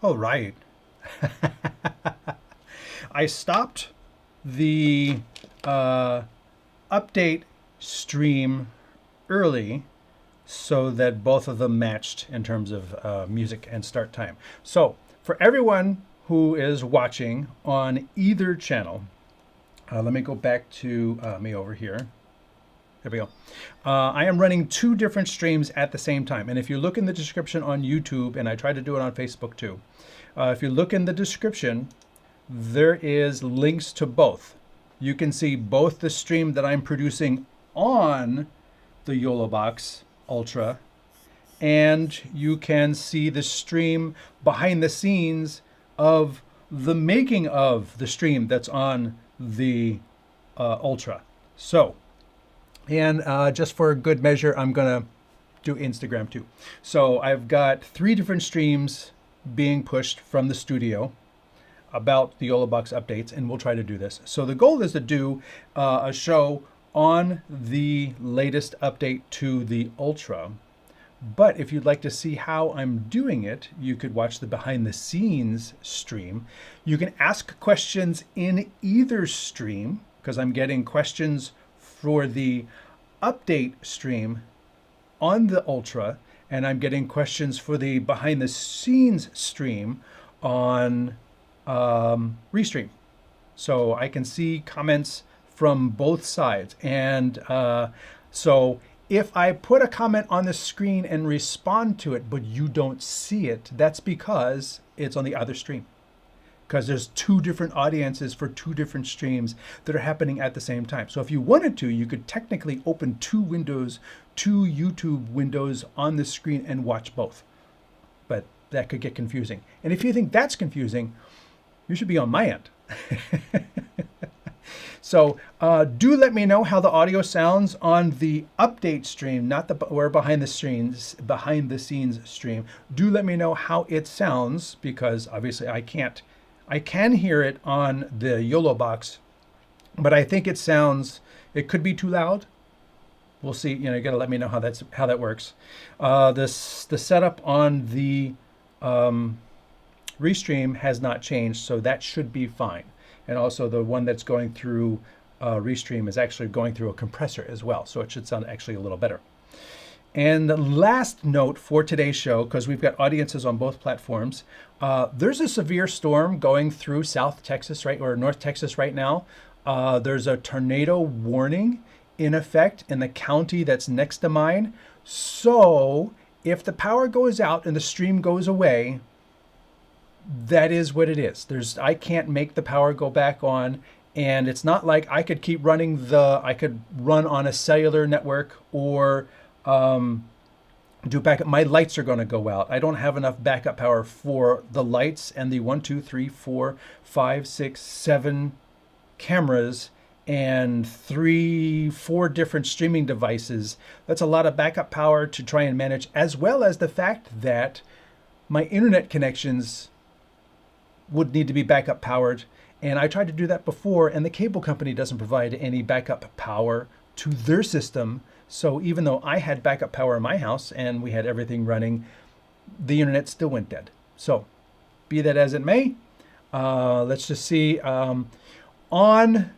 All right. I stopped the update stream early so that both of them matched in terms of music and start time. So for everyone who is watching on either channel, let me go back to me over here. There we go. I am running two different streams at the same time. And if you look in the description on YouTube, and I try to do it on Facebook too, if you look in the description, there is links to both. You can see both the stream that I'm producing on the YoloBox Ultra, and you can see the stream behind the scenes of the making of the stream that's on the Ultra. So, and just for good measure, I'm gonna do Instagram too. So I've got 3 different streams being pushed from the studio about the YoloBox updates, and we'll try to do this. So the goal is to do a show on the latest update to the Ultra. But if you'd like to see how I'm doing it, you could watch the behind the scenes stream. You can ask questions in either stream, because I'm getting questions for the update stream on the Ultra, and I'm getting questions for the behind the scenes stream on Restream. So I can see comments from both sides. And so if I put a comment on the screen and respond to it, but you don't see it, that's because it's on the other stream. Because there's 2 different audiences for 2 different streams that are happening at the same time. So if you wanted to, you could technically open 2 windows, 2 YouTube windows on the screen and watch both. But that could get confusing. And if you think that's confusing, you should be on my end. So do let me know how the audio sounds on the update stream, not the or behind the scenes stream. Do let me know how it sounds, because obviously I can hear it on the YoloBox, but I think it could be too loud. We'll see. You got to let me know how that works. The setup on the Restream has not changed, so that should be fine. And also the one that's going through Restream is actually going through a compressor as well, so it should sound actually a little better. And the last note for today's show, because we've got audiences on both platforms, there's a severe storm going through South Texas, or North Texas right now. There's a tornado warning in effect in the county that's next to mine. So if the power goes out and the stream goes away, that is what it is. I can't make the power go back on, and it's not like I could keep running I could run on a cellular network or do backup. My lights are going to go out. I don't have enough backup power for the lights and the 1, 2, 3, 4, 5, 6, 7 cameras and 3, 4 different streaming devices. That's a lot of backup power to try and manage, as well as the fact that my internet connections would need to be backup powered. And I tried to do that before, and the cable company doesn't provide any backup power to their system. So even though I had backup power in my house and we had everything running, the internet still went dead. So be that as it may, let's just see. On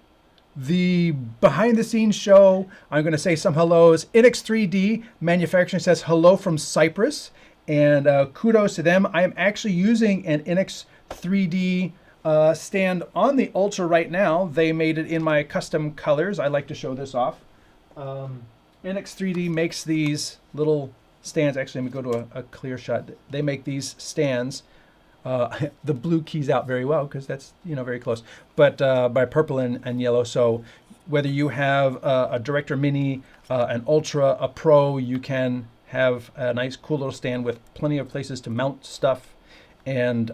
the behind the scenes show, I'm going to say some hellos. NX3D Manufacturing says hello from Cyprus, and kudos to them. I am actually using an NX3D stand on the Ultra right now. They made it in my custom colors. I like to show this off. NX3D makes these little stands. Actually, let me go to a clear shot. They make these stands. The blue keys out very well because that's very close, but by purple and yellow. So whether you have a Director Mini, an Ultra, a Pro, you can have a nice cool little stand with plenty of places to mount stuff, and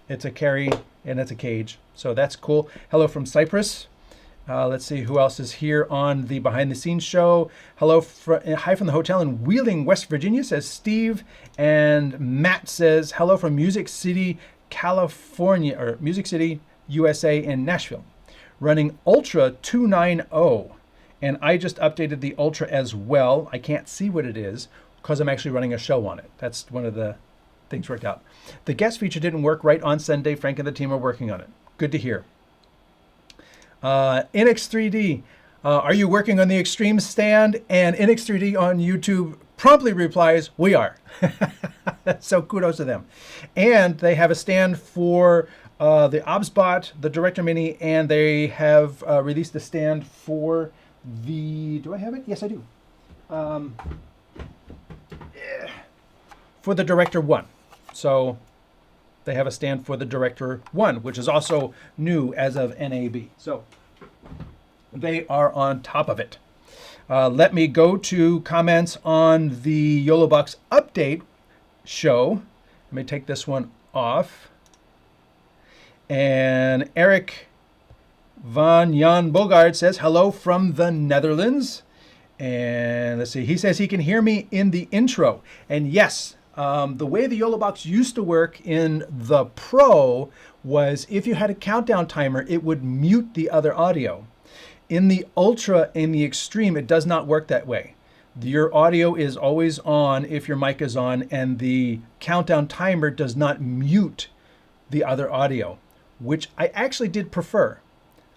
it's a carry and it's a cage. So that's cool. Hello from Cyprus. Let's see who else is here on the behind the scenes show. Hi from the hotel in Wheeling, West Virginia, says Steve. And Matt says hello from Music City, California, or Music City, USA in Nashville. Running Ultra 290. And I just updated the Ultra as well. I can't see what it is because I'm actually running a show on it. That's one of the things worked out. The guest feature didn't work right on Sunday. Frank and the team are working on it. Good to hear. NX3D, are you working on the Extreme stand? And NX3D on YouTube promptly replies, we are. So kudos to them. And they have a stand for the OBSBot, the Director Mini, and they have released a stand for the, do I have it? Yes, I do. For the Director 1. So they have a stand for the Director 1, which is also new as of NAB. So they are on top of it. Let me go to comments on the YoloBox Update show. Let me take this one off. And Eric van Jan Bogard says, hello from the Netherlands. And let's see, he says he can hear me in the intro. And yes, the way the YoloBox used to work in the Pro was if you had a countdown timer, it would mute the other audio. In the Ultra and the Extreme, it does not work that way. Your audio is always on if your mic is on, and the countdown timer does not mute the other audio, which I actually did prefer.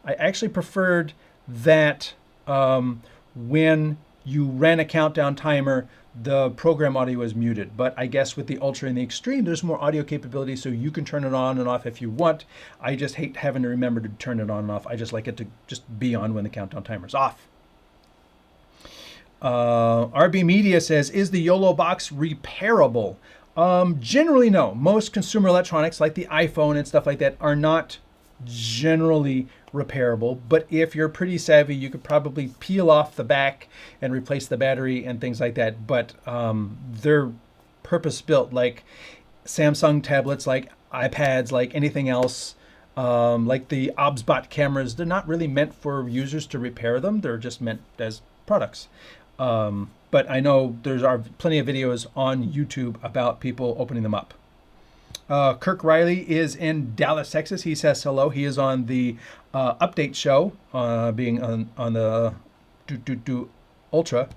I actually preferred that when you ran a countdown timer, the program audio is muted. But I guess with the Ultra and the Extreme, there's more audio capability, so you can turn it on and off if you want. I just hate having to remember to turn it on and off. I just like it to just be on when the countdown timer's off. RB Media says, is the YoloBox repairable? Generally, no. Most consumer electronics, like the iPhone and stuff like that, are not generally repairable. But if you're pretty savvy, you could probably peel off the back and replace the battery and things like that. But they're purpose-built, like Samsung tablets, like iPads, like anything else. Like the OBSBot cameras, they're not really meant for users to repair them. They're just meant as products. But I know there's plenty of videos on YouTube about people opening them up. Kirk Riley is in Dallas, Texas. He says hello. He is on the update show, being on the Ultra.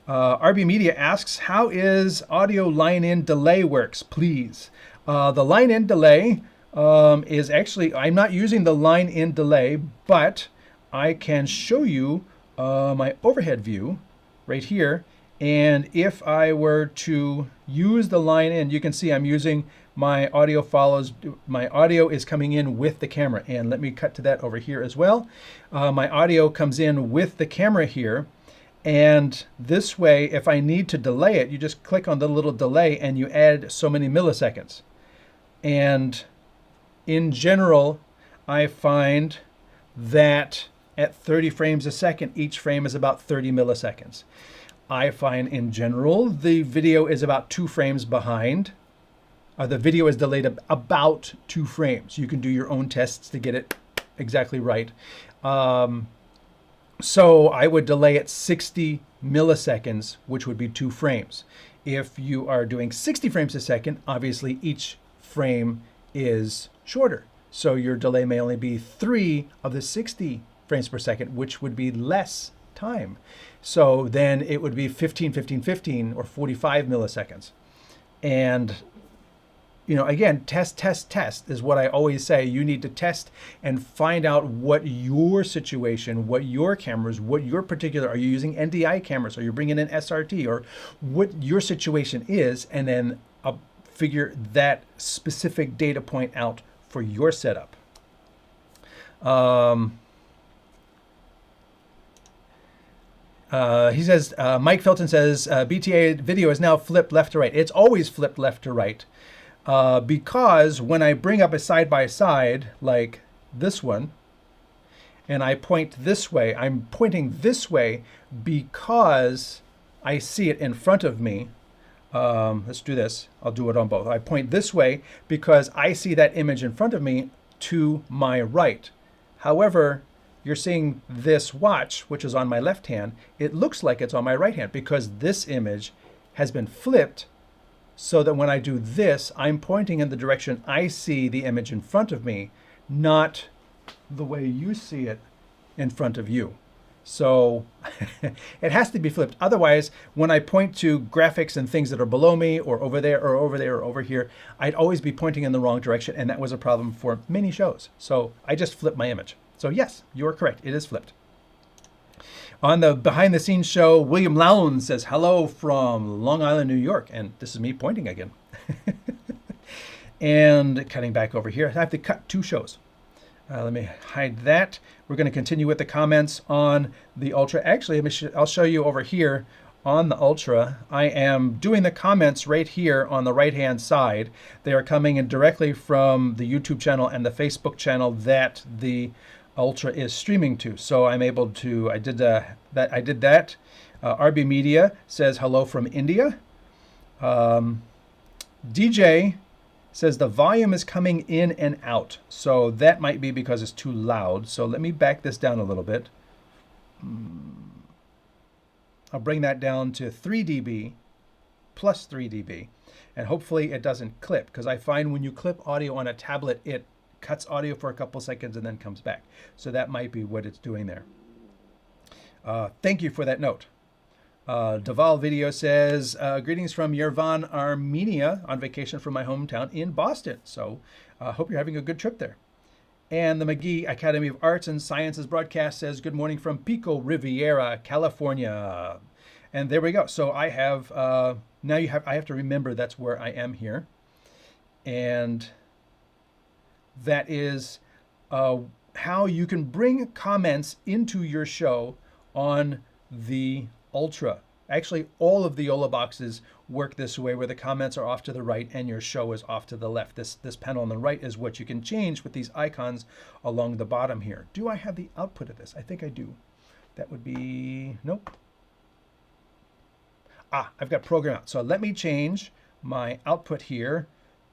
RB Media asks, how is audio line-in delay works, please? The line-in delay is actually, I'm not using the line-in delay, but I can show you my overhead view right here. And if I were to use the line-in, you can see I'm using my audio follows, my audio is coming in with the camera. And let me cut to that over here as well. My audio comes in with the camera here. And this way, if I need to delay it, you just click on the little delay and you add so many milliseconds. And in general, I find that at 30 frames a second, each frame is about 30 milliseconds. I find in general, the video is about 2 frames behind. The video is delayed about 2 frames. You can do your own tests to get it exactly right. So I would delay at 60 milliseconds, which would be 2 frames. If you are doing 60 frames a second, obviously each frame is shorter. So your delay may only be 3 of the 60 frames per second, which would be less time. So then it would be 15, 15, 15, or 45 milliseconds. And you know, again, test, test, test is what I always say. You need to test and find out what your situation, what your cameras, what your particular, are you using NDI cameras? Are you bringing in SRT, or what your situation is, and then figure that specific data point out for your setup. He says, Mike Felton says, BTA video is now flipped left to right. It's always flipped left to right. Because when I bring up a side-by-side like this one, and I point this way, I'm pointing this way because I see it in front of me. Let's do this. I'll do it on both. I point this way because I see that image in front of me to my right. However, you're seeing this watch, which is on my left hand. It looks like it's on my right hand because this image has been flipped, so that when I do this, I'm pointing in the direction I see the image in front of me, not the way you see it in front of you. So it has to be flipped. Otherwise, when I point to graphics and things that are below me or over there or over there or over here, I'd always be pointing in the wrong direction. And that was a problem for many shows. So I just flipped my image. So yes, you are correct. It is flipped. On the behind the scenes show, William Lown says, hello from Long Island, New York. And this is me pointing again. And cutting back over here, I have to cut 2 shows. Let me hide that. We're going to continue with the comments on the Ultra. Actually, I'll show you over here on the Ultra. I am doing the comments right here on the right-hand side. They are coming in directly from the YouTube channel and the Facebook channel that the Ultra is streaming to. So I'm able to, I did that. RB Media says hello from India. DJ says the volume is coming in and out. So that might be because it's too loud. So let me back this down a little bit. I'll bring that down to 3 dB plus 3 dB. And hopefully it doesn't clip, because I find when you clip audio on a tablet, it cuts audio for a couple seconds and then comes back. So that might be what it's doing there. Thank you for that note. Deval Video says, greetings from Yerevan, Armenia, on vacation from my hometown in Boston. So hope you're having a good trip there. And the McGee Academy of Arts and Sciences broadcast says, good morning from Pico Riviera, California. And there we go. So I have, I have to remember that's where I am here. And that is how you can bring comments into your show on the Ultra. Actually, all of the YoloBoxes work this way, where the comments are off to the right and your show is off to the left. This panel on the right is what you can change with these icons along the bottom here. Do I have the output of this? I think I do. That would be, nope. I've got program out. So let me change my output here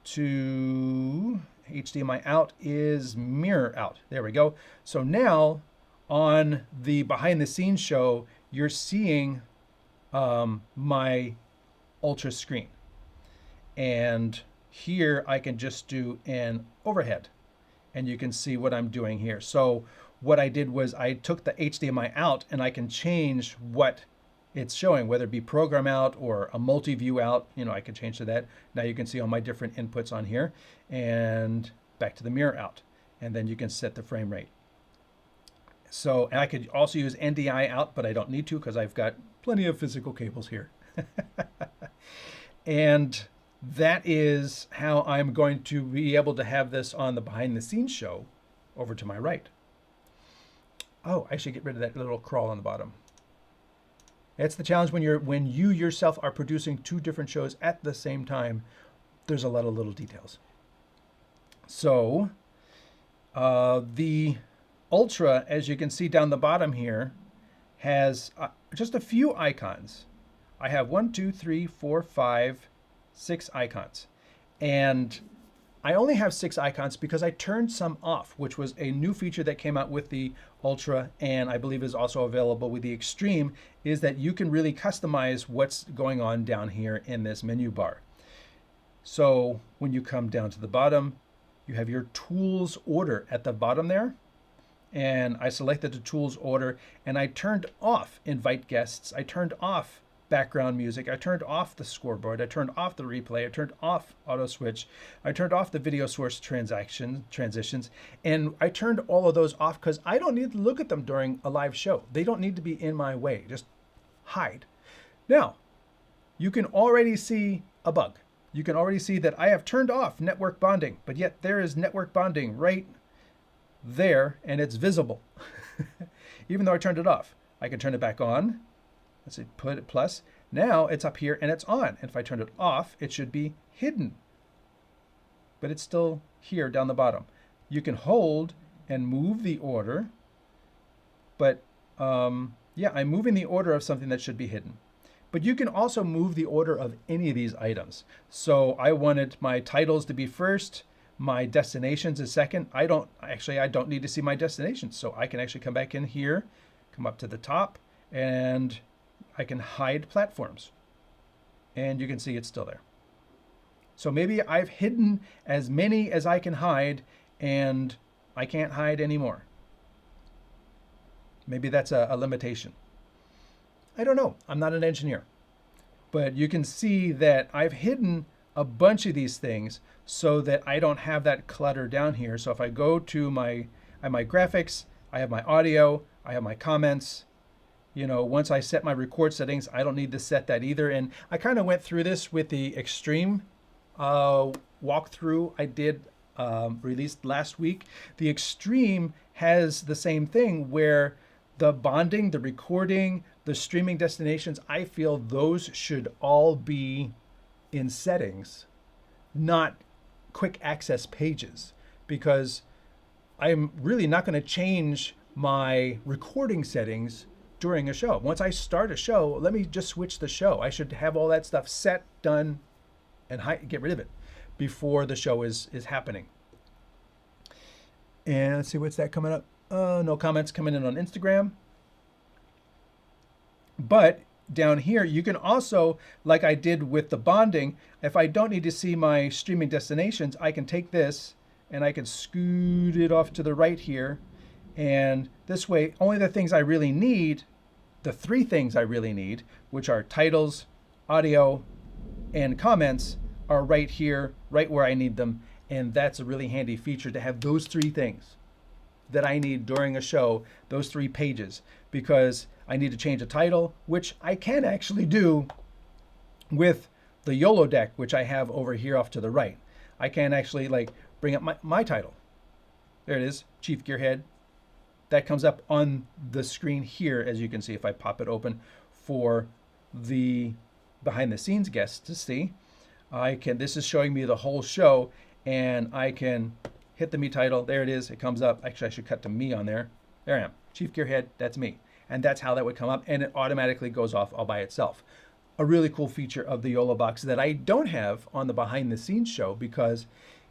to HDMI out is mirror out. There we go. So now on the behind the scenes show, you're seeing my Ultra screen. And here I can just do an overhead and you can see what I'm doing here. So what I did was I took the HDMI out and I can change what it's showing, whether it be program out or a multi-view out. You know, I can change to that. Now you can see all my different inputs on here, and back to the mirror out. And then you can set the frame rate. So, and I could also use NDI out, but I don't need to because I've got plenty of physical cables here. And that is how I'm going to be able to have this on the behind the scenes show over to my right. Oh, I should get rid of that little crawl on the bottom. It's the challenge when you yourself are producing 2 different shows at the same time. There's a lot of little details. So the Ultra, as you can see down the bottom here, has just a few icons. I have 1, 2, 3, 4, 5, 6 icons. And I only have 6 icons because I turned some off, which was a new feature that came out with the Ultra, and I believe is also available with the Extreme, is that you can really customize what's going on down here in this menu bar. So when you come down to the bottom, you have your tools order at the bottom there. And I selected the tools order and I turned off invite guests. I turned off background music. I turned off the scoreboard. I turned off the replay. I turned off auto switch. I turned off the video source transitions. And I turned all of those off because I don't need to look at them during a live show. They don't need to be in my way. Just hide. Now, you can already see a bug. You can already see that I have turned off network bonding, but yet there is network bonding right there and it's visible. Even though I turned it off. I can turn it back on. Let's see, put it plus. Now it's up here and it's on. And if I turn it off, it should be hidden. But it's still here down the bottom. You can hold and move the order. But yeah, I'm moving the order of something that should be hidden. But you can also move the order of any of these items. So I wanted my titles to be first, my destinations is second. I don't need to see my destinations. So I can actually come back in here, come up to the top, and I can hide platforms. And you can see it's still there. So maybe I've hidden as many as I can hide and I can't hide anymore. Maybe that's a limitation. I don't know. I'm not an engineer. But you can see that I've hidden a bunch of these things so that I don't have that clutter down here. So if I go to my graphics, I have my audio, I have my comments. You know, once I set my record settings, I don't need to set that either. And I kind of went through this with the Extreme walkthrough I did released last week. The Extreme has the same thing where the bonding, the recording, the streaming destinations, I feel those should all be in settings, not quick access pages, because I'm really not going to change my recording settings during a show. Once I start a show, let me just switch the show. I should have all that stuff set, done, and get rid of it before the show is happening. And let's see, what's that coming up? No comments coming in on Instagram. But down here, you can also, like I did with the bonding, if I don't need to see my streaming destinations, I can take this and I can scoot it off to the right here. And this way, only the things I really need, the 3 things I really need, which are titles, audio, and comments, are right here, right where I need them. And that's a really handy feature to have those 3 things that I need during a show, those 3 pages, because I need to change a title, which I can actually do with the YOLO deck, which I have over here off to the right. I can actually like bring up my title. There it is, Chief Gearhead. That comes up on the screen here, as you can see, if I pop it open for the behind the scenes guests to see. This is showing me the whole show, and I can hit the me title. There it is, it comes up. Actually, I should cut to me on there. There I am, Chief Gearhead, that's me. And that's how that would come up, and it automatically goes off all by itself. A really cool feature of the YoloBox that I don't have on the behind the scenes show, because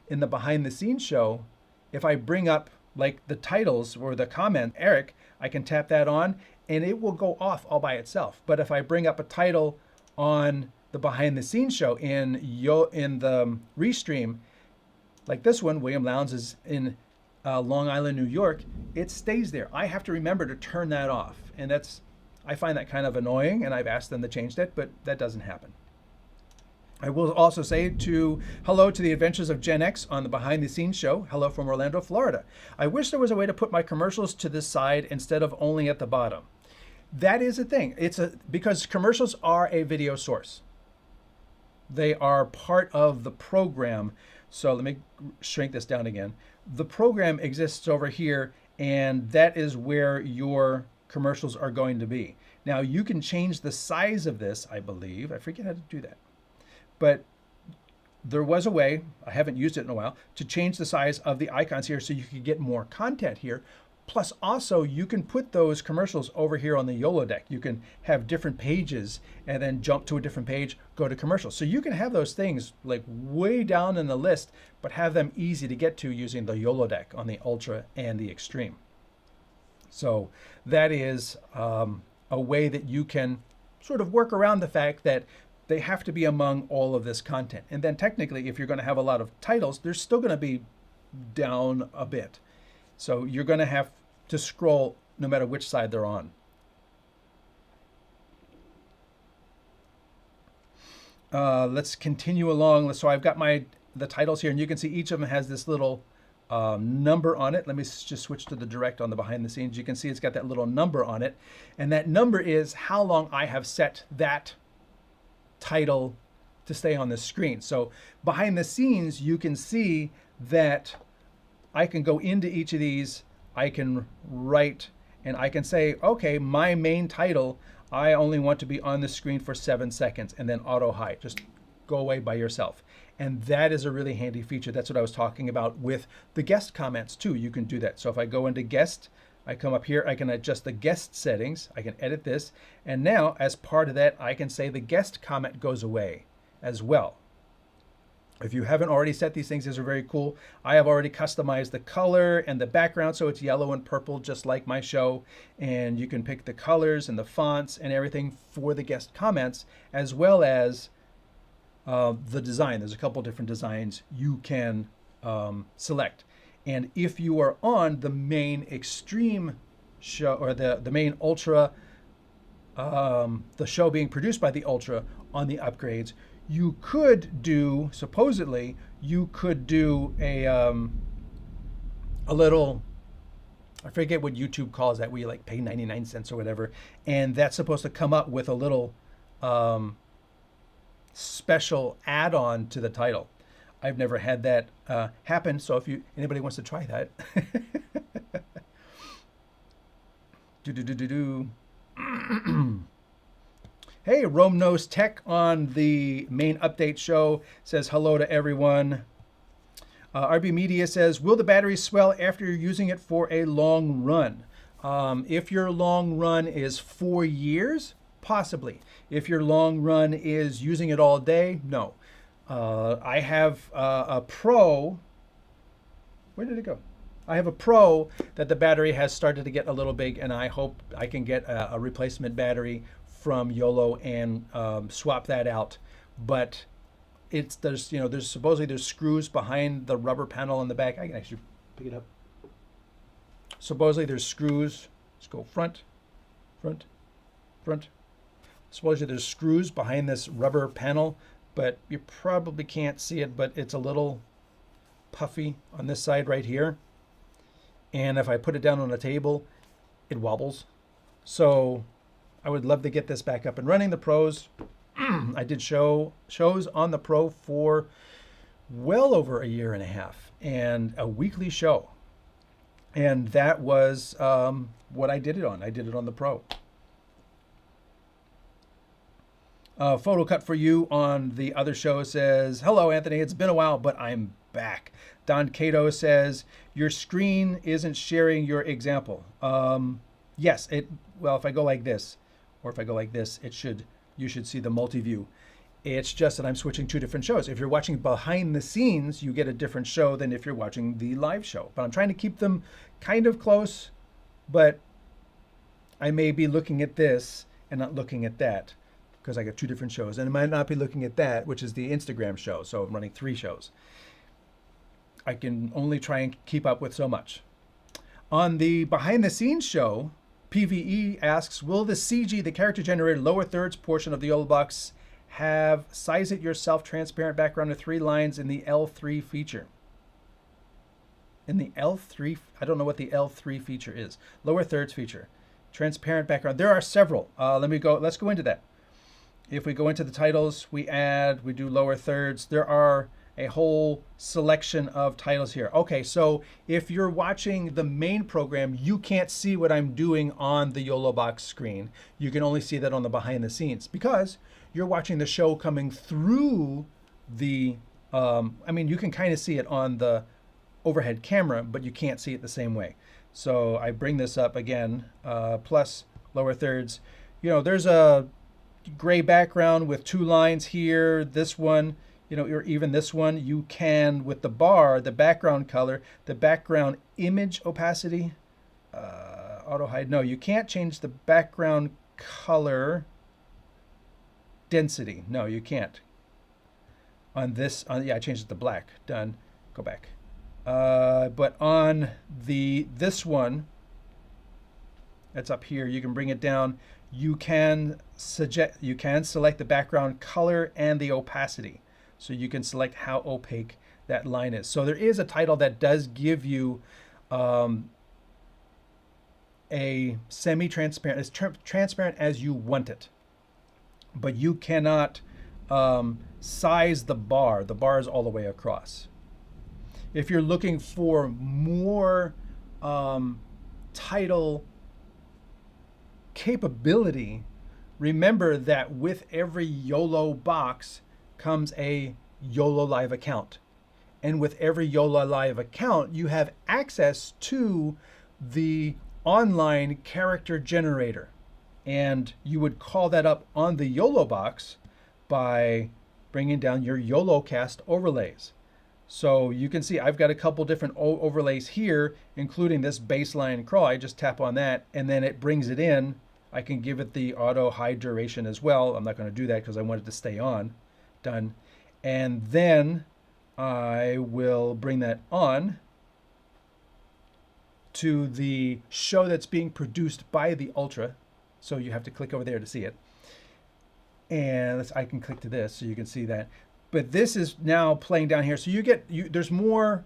in the behind the scenes show, if I bring up like the titles or the comment, Eric, I can tap that on and it will go off all by itself. But if I bring up a title on the behind the scenes show in the Restream, like this one, William Lowndes is in Long Island, New York, it stays there. I have to remember to turn that off. And I find that kind of annoying, and I've asked them to change that, but that doesn't happen. I will also say hello to the Adventures of Gen X on the behind the scenes show. Hello from Orlando, Florida. I wish there was a way to put my commercials to this side instead of only at the bottom. That is a thing. Because commercials are a video source. They are part of the program. So let me shrink this down again. The program exists over here, and that is where your commercials are going to be. Now you can change the size of this, I believe. I forget how to do that. But there was a way, I haven't used it in a while, to change the size of the icons here so you could get more content here. Plus also you can put those commercials over here on the YOLO deck. You can have different pages and then jump to a different page, go to commercials. So you can have those things like way down in the list, but have them easy to get to using the YOLO deck on the Ultra and the Extreme. So that is a way that you can sort of work around the fact that they have to be among all of this content. And then technically, if you're going to have a lot of titles, they're still going to be down a bit. So you're going to have to scroll no matter which side they're on. Let's continue along. So I've got the titles here, and you can see each of them has this little number on it. Let me just switch to the direct on the behind the scenes. You can see it's got that little number on it, and that number is how long I have set that title to stay on the screen. So behind the scenes, you can see that I can go into each of these, I can write, and I can say, okay, my main title, I only want to be on the screen for 7 seconds, and then auto hide, just go away by yourself. And that is a really handy feature. That's what I was talking about with the guest comments too. You can do that. So if I go into guest, I come up here, I can adjust the guest settings, I can edit this, and now as part of that, I can say the guest comment goes away as well. If you haven't already set these things, these are very cool. I have already customized the color and the background so it's yellow and purple, just like my show. And you can pick the colors and the fonts and everything for the guest comments, as well as the design. There's a couple different designs you can select. And if you are on the main Extreme show, or the main Ultra, the show being produced by the Ultra on the upgrades, you could do, supposedly, you could do a little, I forget what YouTube calls that, where you like pay 99 cents or whatever, and that's supposed to come up with a little special add-on to the title. I've never had that happen, so if anybody wants to try that. Hey, Rome Knows Tech on the main update show says hello to everyone. RB Media says, will the battery swell after you're using it for a long run? If your long run is 4 years, possibly. If your long run is using it all day, no. I have a Pro. Where did it go? I have a Pro that the battery has started to get a little big, and I hope I can get a replacement battery from YOLO and swap that out. But there's supposedly there's screws behind the rubber panel on the back. I can actually pick it up. Supposedly there's screws. Let's go front, front, front. Supposedly there's screws behind this rubber panel, but you probably can't see it, but it's a little puffy on this side right here. And if I put it down on a table, it wobbles. So I would love to get this back up and running. The Pros, I did shows on the Pro for well over a year and a half, and a weekly show. And that was what I did it on. I did it on the Pro. Photo cut for you on the other show says, hello, Anthony. It's been a while, but I'm back. Don Cato says, your screen isn't sharing your example. Yes, well, if I go like this, or if I go like this, you should see the multi-view. It's just that I'm switching 2 different shows. If you're watching behind the scenes, you get a different show than if you're watching the live show. But I'm trying to keep them kind of close, but I may be looking at this and not looking at that, because I got 2 different shows. And I might not be looking at that, which is the Instagram show. So I'm running 3 shows. I can only try and keep up with so much. On the behind the scenes show, PVE asks, will the CG, the character generator lower thirds portion of the YoloBox, have size it yourself transparent background with 3 lines in the L3 feature? In the L3, I don't know what the L3 feature is. Lower thirds feature, transparent background. There are several. Let's go into that. If we go into the titles, we do lower thirds. There are a whole selection of titles here. Okay, so if you're watching the main program, you can't see what I'm doing on the YoloBox screen. You can only see that on the behind the scenes, because you're watching the show coming through the, you can kind of see it on the overhead camera, but you can't see it the same way. So I bring this up again, plus lower thirds. There's a gray background with 2 lines here. This one, or even this one, you can, with the bar, the background color, the background image opacity, auto hide. No, you can't change the background color density. No, you can't. On this, yeah, I changed it to black. Done. Go back. But on this one, that's up here, you can bring it down. You can select the background color and the opacity. So you can select how opaque that line is. So there is a title that does give you a semi-transparent, as transparent as you want it. But you cannot size the bar. The bar is all the way across. If you're looking for more title capability, remember that with every YOLO box comes a YOLO Live account. And with every YOLO Live account, you have access to the online character generator. And you would call that up on the YOLO box by bringing down your YOLOcast overlays. So you can see I've got a couple different overlays here, including this baseline crawl. I just tap on that and then it brings it in. I can give it the auto high duration as well. I'm not going to do that because I want it to stay on. Done. And then I will bring that on. to the show that's being produced by the Ultra. So you have to click over there to see it. And I can click to this so you can see that. But this is now playing down here. So there's more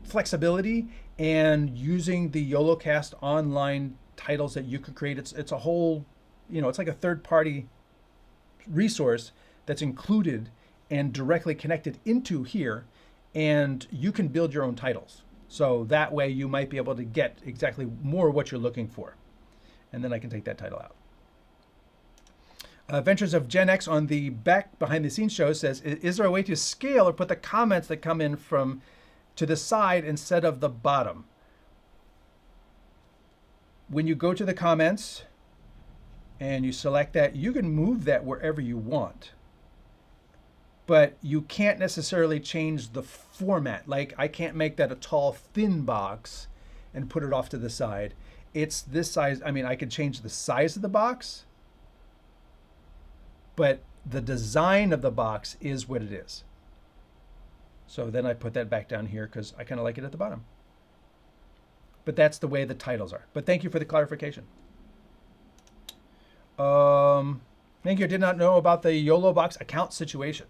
flexibility and using the YoloCast online titles that you could create. It's a whole, it's like a third-party resource that's included and directly connected into here, and you can build your own titles. So that way you might be able to get exactly more what you're looking for. And then I can take that title out. Adventures of Gen X on the back behind the scenes show says, is there a way to scale or put the comments that come in from to the side instead of the bottom? When you go to the comments and you select that, you can move that wherever you want. But you can't necessarily change the format. Like, I can't make that a tall, thin box and put it off to the side. It's this size. I mean, I could change the size of the box, but the design of the box is what it is. So then I put that back down here because I kind of like it at the bottom. But that's the way the titles are. But thank you for the clarification. Thank you. I did not know about the YoloBox account situation.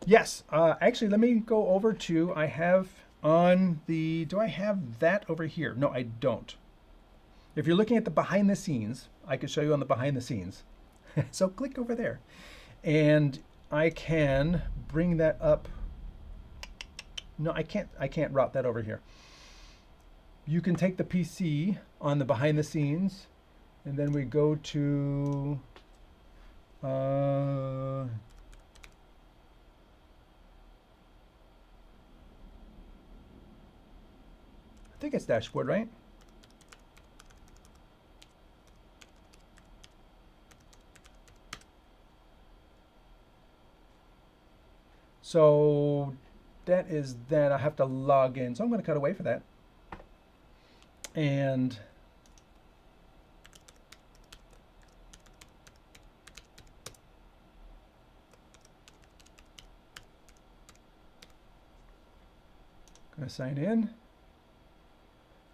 Yes, actually, let me go over to, I have on the, do I have that over here? No, I don't. If you're looking at the behind the scenes, I can show you on the behind the scenes. So click over there and I can bring that up. No, I can't route that over here. You can take the PC on the behind the scenes and then we go to, I think it's dashboard, right? So that is that. I have to log in. So I'm going to cut away for that. And going to sign in.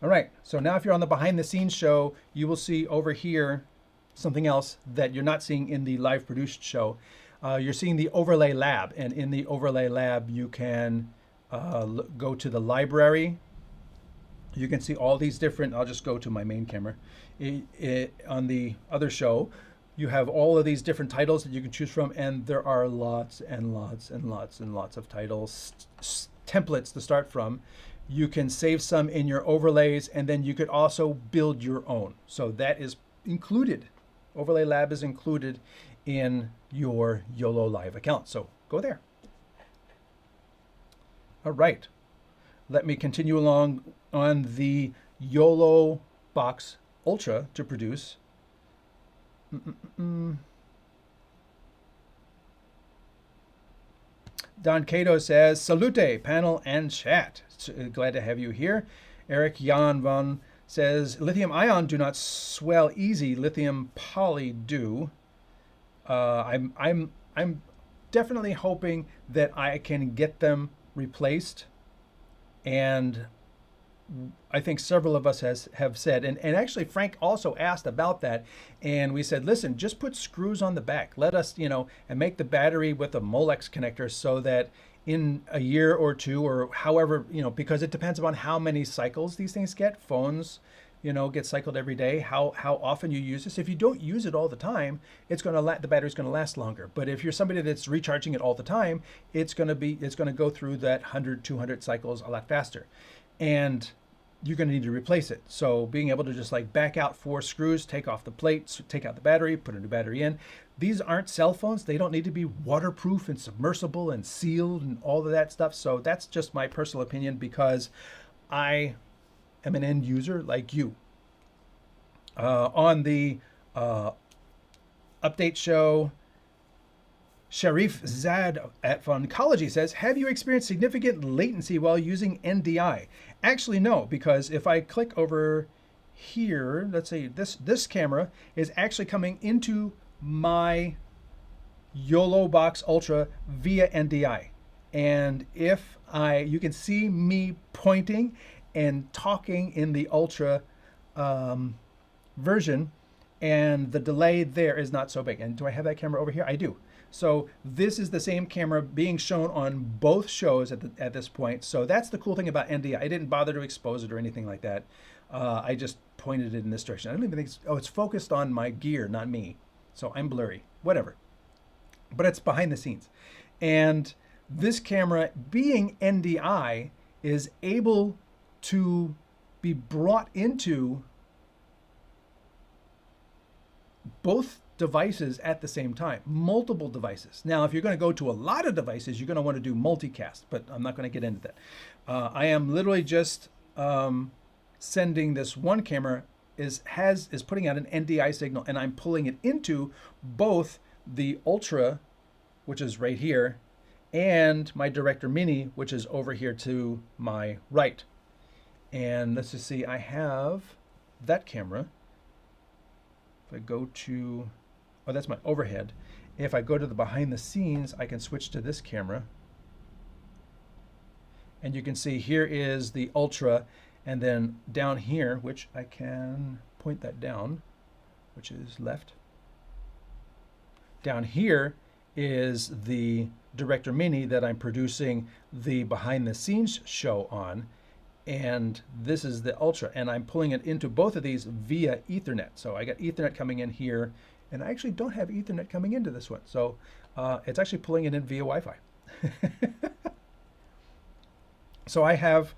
All right, so now if you're on the behind the scenes show, you will see over here something else that you're not seeing in the live produced show. You're seeing the overlay lab, and in the overlay lab, you can go to the library. You can see all these different, I'll just go to my main camera. On the other show, you have all of these different titles that you can choose from, and there are lots and lots and lots and lots of titles, templates to start from. You can save some in your overlays, and then you could also build your own. So that is included. Overlay Lab is included in your YOLO Live account. So go there. All right. Let me continue along on the YoloBox Ultra to produce. Don Cato says, Salute, panel and chat. Glad to have you here. Eric Jan Von says, lithium ion do not swell easy, lithium poly do. I'm definitely hoping that I can get them replaced. And I think several of us have said, and actually Frank also asked about that, and we said, listen, just put screws on the back. Let us, and make the battery with a Molex connector so that in a year or two or however, because it depends upon how many cycles these things get. Phones, get cycled every day, how often you use this. If you don't use it all the time, the battery's going to last longer. But if you're somebody that's recharging it all the time, it's going to go through that 100, 200 cycles a lot faster. And you're going to need to replace it. So being able to just like back out 4 screws, take off the plates, take out the battery, put a new battery in. These aren't cell phones. They don't need to be waterproof and submersible and sealed and all of that stuff. So that's just my personal opinion because I am an end user like you. On the update show, Sharif Zad at Phoncology says, have you experienced significant latency while using NDI? Actually, no, because if I click over here, let's say this camera is actually coming into my YoloBox Ultra via NDI. And if you can see me pointing and talking in the ultra version, and the delay there is not so big. And do I have that camera over here? I do. So this is the same camera being shown on both shows at this point. So that's the cool thing about NDI. I didn't bother to expose it or anything like that. I just pointed it in this direction. I don't even think it's focused on my gear, not me. So I'm blurry, whatever. But it's behind the scenes. And this camera, being NDI, is able to be brought into both devices at the same time, multiple devices. Now, if you're going to go to a lot of devices, you're going to want to do multicast, but I'm not going to get into that. I am literally just sending this one camera is putting out an NDI signal, and I'm pulling it into both the Ultra, which is right here, and my Director Mini, which is over here to my right. And let's just see, I have that camera. If I go to, oh, that's my overhead. If I go to the behind the scenes, I can switch to this camera. And you can see here is the Ultra, and then down here, which I can point that down, which is left. Down here is the Director Mini that I'm producing the behind the scenes show on. And this is the Ultra, and I'm pulling it into both of these via Ethernet. So I got Ethernet coming in here, and I actually don't have Ethernet coming into this one. So it's actually pulling it in via Wi-Fi. So I have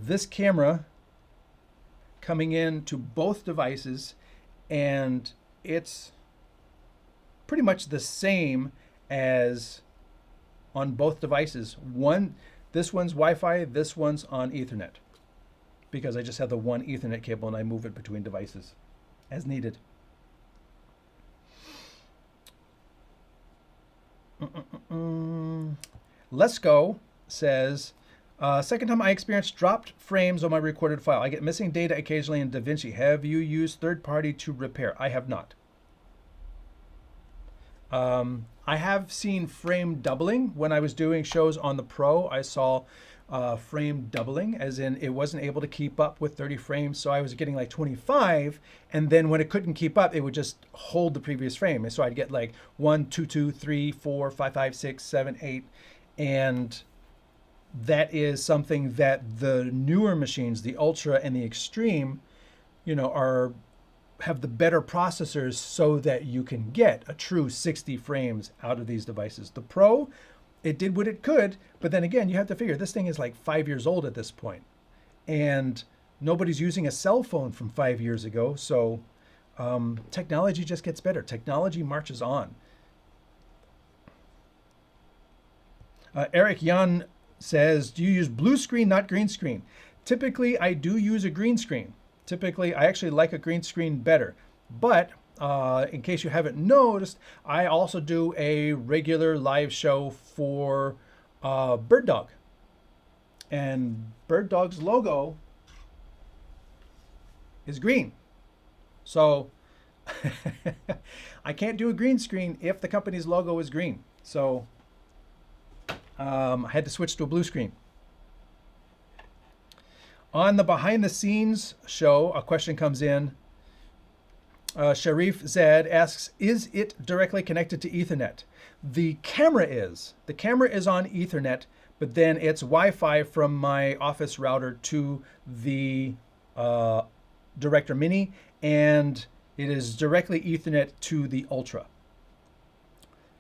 this camera coming in to both devices, and it's pretty much the same as on both devices. This one's Wi-Fi, this one's on Ethernet, because I just have the one Ethernet cable and I move it between devices as needed. Let's Go says, second time I experienced dropped frames on my recorded file. I get missing data occasionally in DaVinci. Have you used third party to repair? I have not. I have seen frame doubling. When I was doing shows on the Pro, I saw frame doubling, as in it wasn't able to keep up with 30 frames. So I was getting like 25, and then when it couldn't keep up, it would just hold the previous frame. And so I'd get like 1, 2, 2, 3, 4, 5, 5, 6, 7, 8. And that is something that the newer machines, the Ultra and the Extreme, you know, have the better processors so that you can get a true 60 frames out of these devices. The Pro, it did what it could, but then again, you have to figure this thing is like 5 years old at this point, and nobody's using a cell phone from 5 years ago. So technology just gets better. Technology marches on. Eric Jan says, do you use blue screen, not green screen? Typically, I do use a green screen. Typically, I actually like a green screen better. But in case you haven't noticed, I also do a regular live show for Bird Dog. And Bird Dog's logo is green. So I can't do a green screen if the company's logo is green. So I had to switch to a blue screen. On the behind the scenes show, a question comes in. Sharif Zed asks, is it directly connected to Ethernet? The camera is. The camera is on Ethernet, but then it's Wi-Fi from my office router to the Director Mini, and it is directly Ethernet to the Ultra.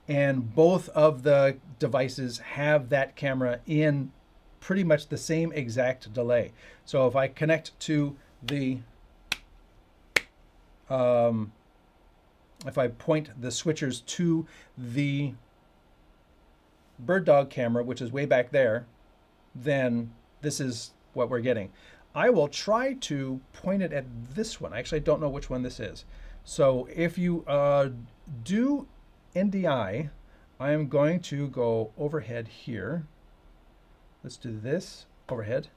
And both of the devices have that camera in pretty much the same exact delay. So if I connect to the, if I point the switchers to the Bird Dog camera, which is way back there, then this is what we're getting. I will try to point it at this one. I actually don't know which one this is. So if you do NDI, I am going to go overhead here. Let's do this overhead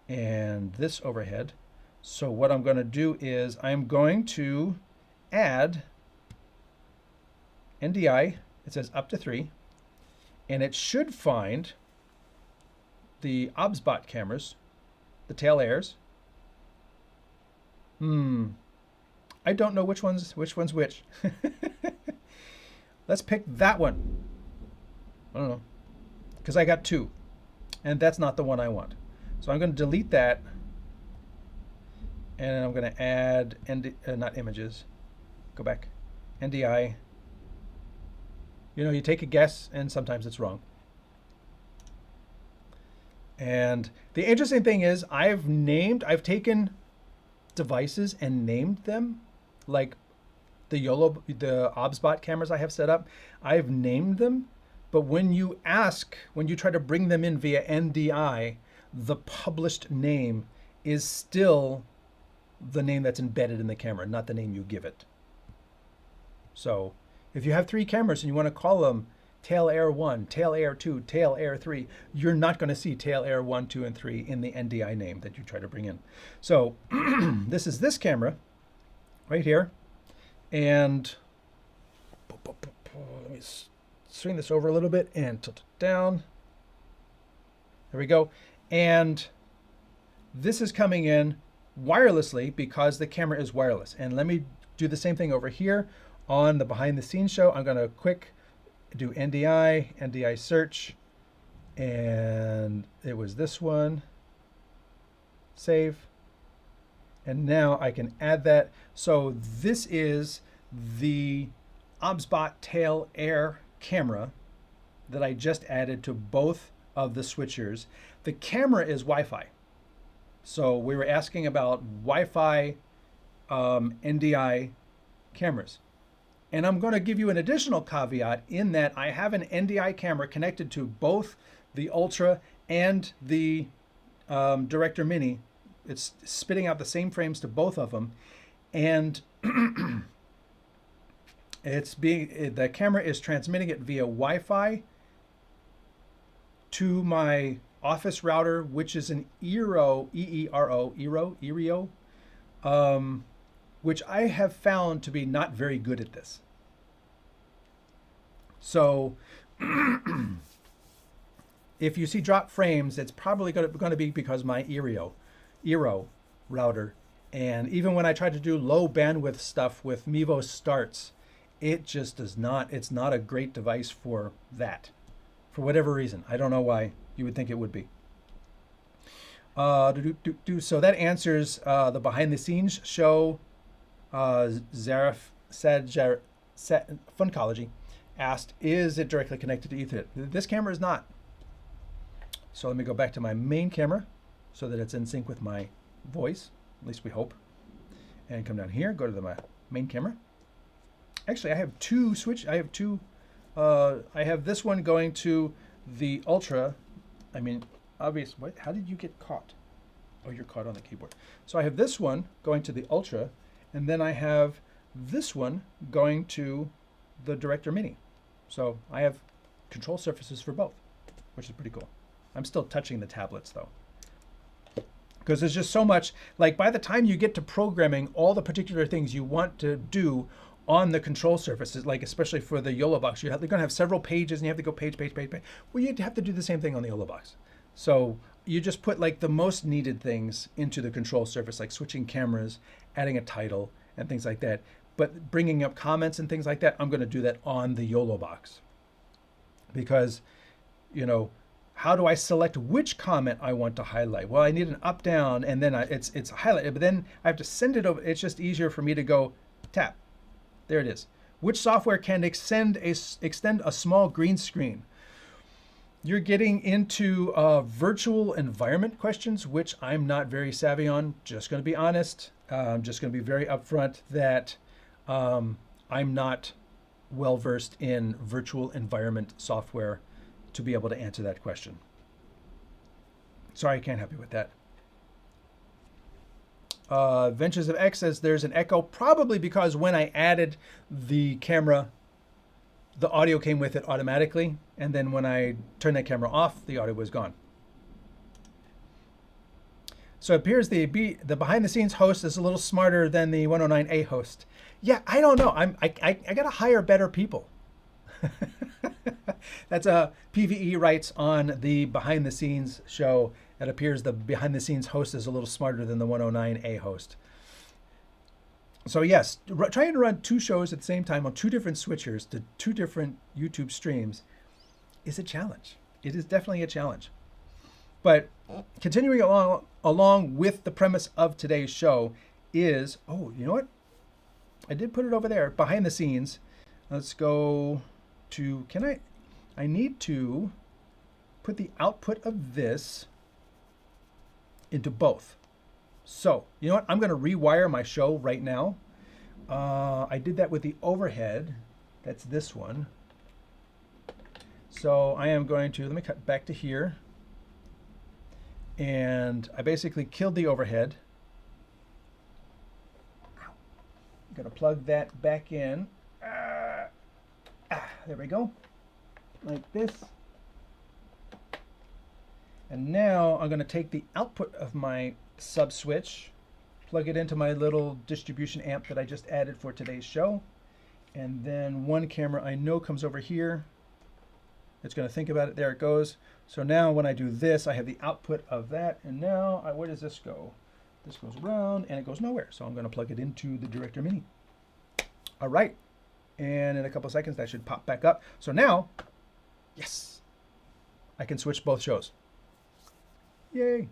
and this overhead. So what I'm going to do is I'm going to add NDI. It says up to 3, and it should find the OBSBot cameras the tail airs. I don't know which one's which. Let's pick that one. I don't know, because I got two, and that's not the one I want. So I'm going to delete that, and I'm going to add not images. Go back, NDI. You know, you take a guess, and sometimes it's wrong. And the interesting thing is, I've taken devices and named them, like the OBSBot cameras I have set up. I've named them, but when you try to bring them in via NDI, the published name is still the name that's embedded in the camera, not the name you give it. So if you have 3 cameras and you want to call them Tail Air 1, Tail Air 2, Tail Air 3, you're not going to see Tail Air 1, 2, and 3 in the NDI name that you try to bring in. So this is this camera right here. And let me swing this over a little bit and tilt it down. There we go. And this is coming in wirelessly because the camera is wireless. And let me do the same thing over here on the behind the scenes show. I'm going to do NDI search, and it was this one. Save. And now I can add that. So this is the OBSBot Tail Air camera that I just added to both of the switchers. The camera is Wi-Fi. So we were asking about Wi-Fi NDI cameras. And I'm going to give you an additional caveat in that I have an NDI camera connected to both the Ultra and the Director Mini. It's spitting out the same frames to both of them. And the camera is transmitting it via Wi-Fi to my office router, which is an Eero, Eero, which I have found to be not very good at this. So if you see drop frames, it's probably going to be because my Eero router. And even when I try to do low bandwidth stuff with Mevo starts, it just does not, it's not a great device for that. For whatever reason. I don't know why. You would think it would be. So that answers the behind the scenes show. Zarif Funkology asked, is it directly connected to Ethernet? This camera is not. So let me go back to my main camera so that it's in sync with my voice, at least we hope. And come down here, go to my main camera. Actually, I have two I have this one going to the Ultra. I mean, obvious, what? How did you get caught? Oh, you're caught on the keyboard. So I have this one going to the Ultra, and then I have this one going to the Director Mini. So I have control surfaces for both, which is pretty cool. I'm still touching the tablets though, because there's just so much, like by the time you get to programming all the particular things you want to do on the control surfaces, like especially for the YoloBox, they're going to have several pages and you have to go page. Well, you'd have to do the same thing on the YoloBox. So you just put like the most needed things into the control surface, like switching cameras, adding a title and things like that. But bringing up comments and things like that, I'm going to do that on the YoloBox. Because, you know, how do I select which comment I want to highlight? Well, I need an up, down, and then it's highlighted, but then I have to send it over. It's just easier for me to go tap. There it is. Which software can extend a small green screen? You're getting into virtual environment questions, which I'm not very savvy on. Just going to be honest. I'm just going to be very upfront that I'm not well versed in virtual environment software to be able to answer that question. Sorry, I can't help you with that. Ventures of X says there's an echo, probably because when I added the camera, the audio came with it automatically, and then when I turned that camera off, the audio was gone. So it appears the behind the scenes host is a little smarter than the 109A host. Yeah, I don't know. I gotta hire better people. That's PVE writes on the behind the scenes show It appears the behind the scenes host is a little smarter than the 109A host. So yes, trying to run 2 shows at the same time on 2 different switchers to 2 different YouTube streams is a challenge. It is definitely a challenge. But continuing along with the premise of today's show is, oh, you know what? I did put it over there, behind the scenes. Let's go to, I need to put the output of this into both. So, you know what? I'm going to rewire my show right now. I did that with the overhead. That's this one. So I am going to, let me cut back to here. And I basically killed the overhead. I'm going to plug that back in. There we go. Like this. And now I'm going to take the output of my sub switch, plug it into my little distribution amp that I just added for today's show. And then one camera I know comes over here. It's going to think about it. There it goes. So now when I do this, I have the output of that. And now, where does this go? This goes around and it goes nowhere. So I'm going to plug it into the Director Mini. All right. And in a couple of seconds, that should pop back up. So now, yes, I can switch both shows. Yay.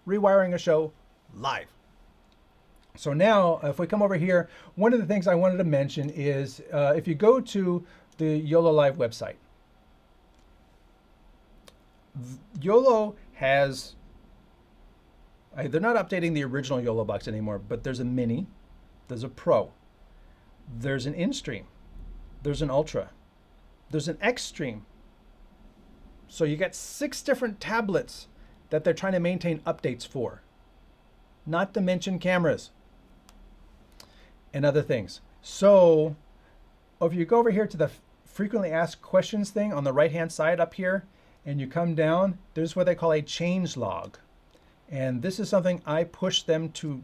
Rewiring a show live. So now, if we come over here, one of the things I wanted to mention is if you go to the YOLO Live website, YOLO has, they're not updating the original YoloBox anymore, but there's a Mini, there's a Pro, there's an InStream, there's an Ultra, there's an Xstream. So you got 6 different tablets that they're trying to maintain updates for, not to mention cameras and other things. So if you go over here to the frequently asked questions thing on the right-hand side up here, and you come down, there's what they call a change log. And this is something I pushed them to.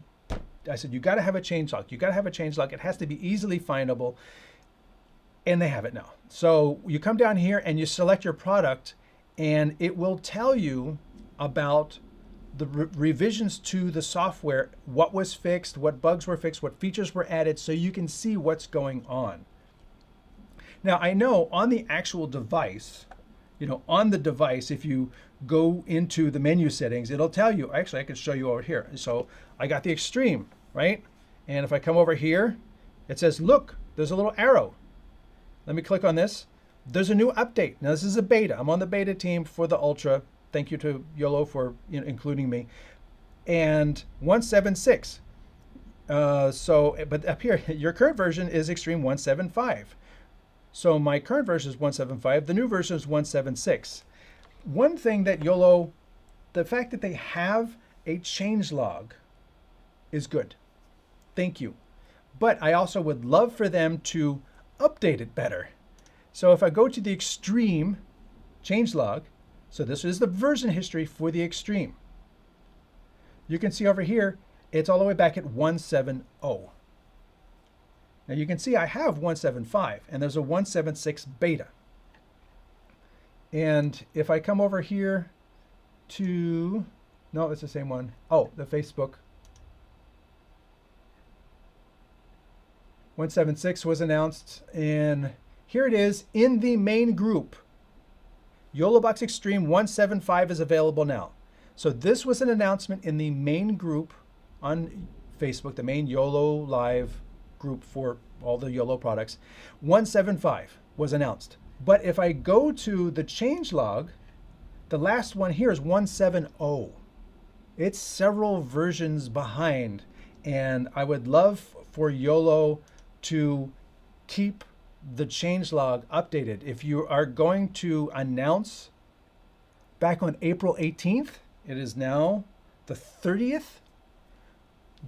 I said, you got to have a change log. You got to have a change log. It has to be easily findable. And they have it now. So you come down here and you select your product, and it will tell you about the revisions to the software, what was fixed, what bugs were fixed, what features were added, so you can see what's going on. Now, I know on the actual device, on the device, if you go into the menu settings, it'll tell you, actually, I can show you over here. So I got the Extreme, right? And if I come over here, it says, look, there's a little arrow. Let me click on this. There's a new update. Now, this is a beta. I'm on the beta team for the Ultra. Thank you to YOLO for including me. And 176. But up here, your current version is Extreme 175. So my current version is 175. The new version is 176. One thing that YOLO, the fact that they have a change log is good. Thank you. But I also would love for them to update it better. So if I go to the Extreme changelog, so this is the version history for the Extreme. You can see over here, it's all the way back at 170. Now you can see I have 175 and there's a 176 beta. And if I come over here to, no, it's the same one. Oh, the Facebook. 176 was announced, and here it is in the main group. YoloBox Extreme 175 is available now. So this was an announcement in the main group on Facebook, the main YOLO Live group for all the YOLO products. 175 was announced. But if I go to the changelog, the last one here is 170. It's several versions behind, and I would love for YOLO to keep the changelog updated. If you are going to announce back on April 18th, it is now the 30th,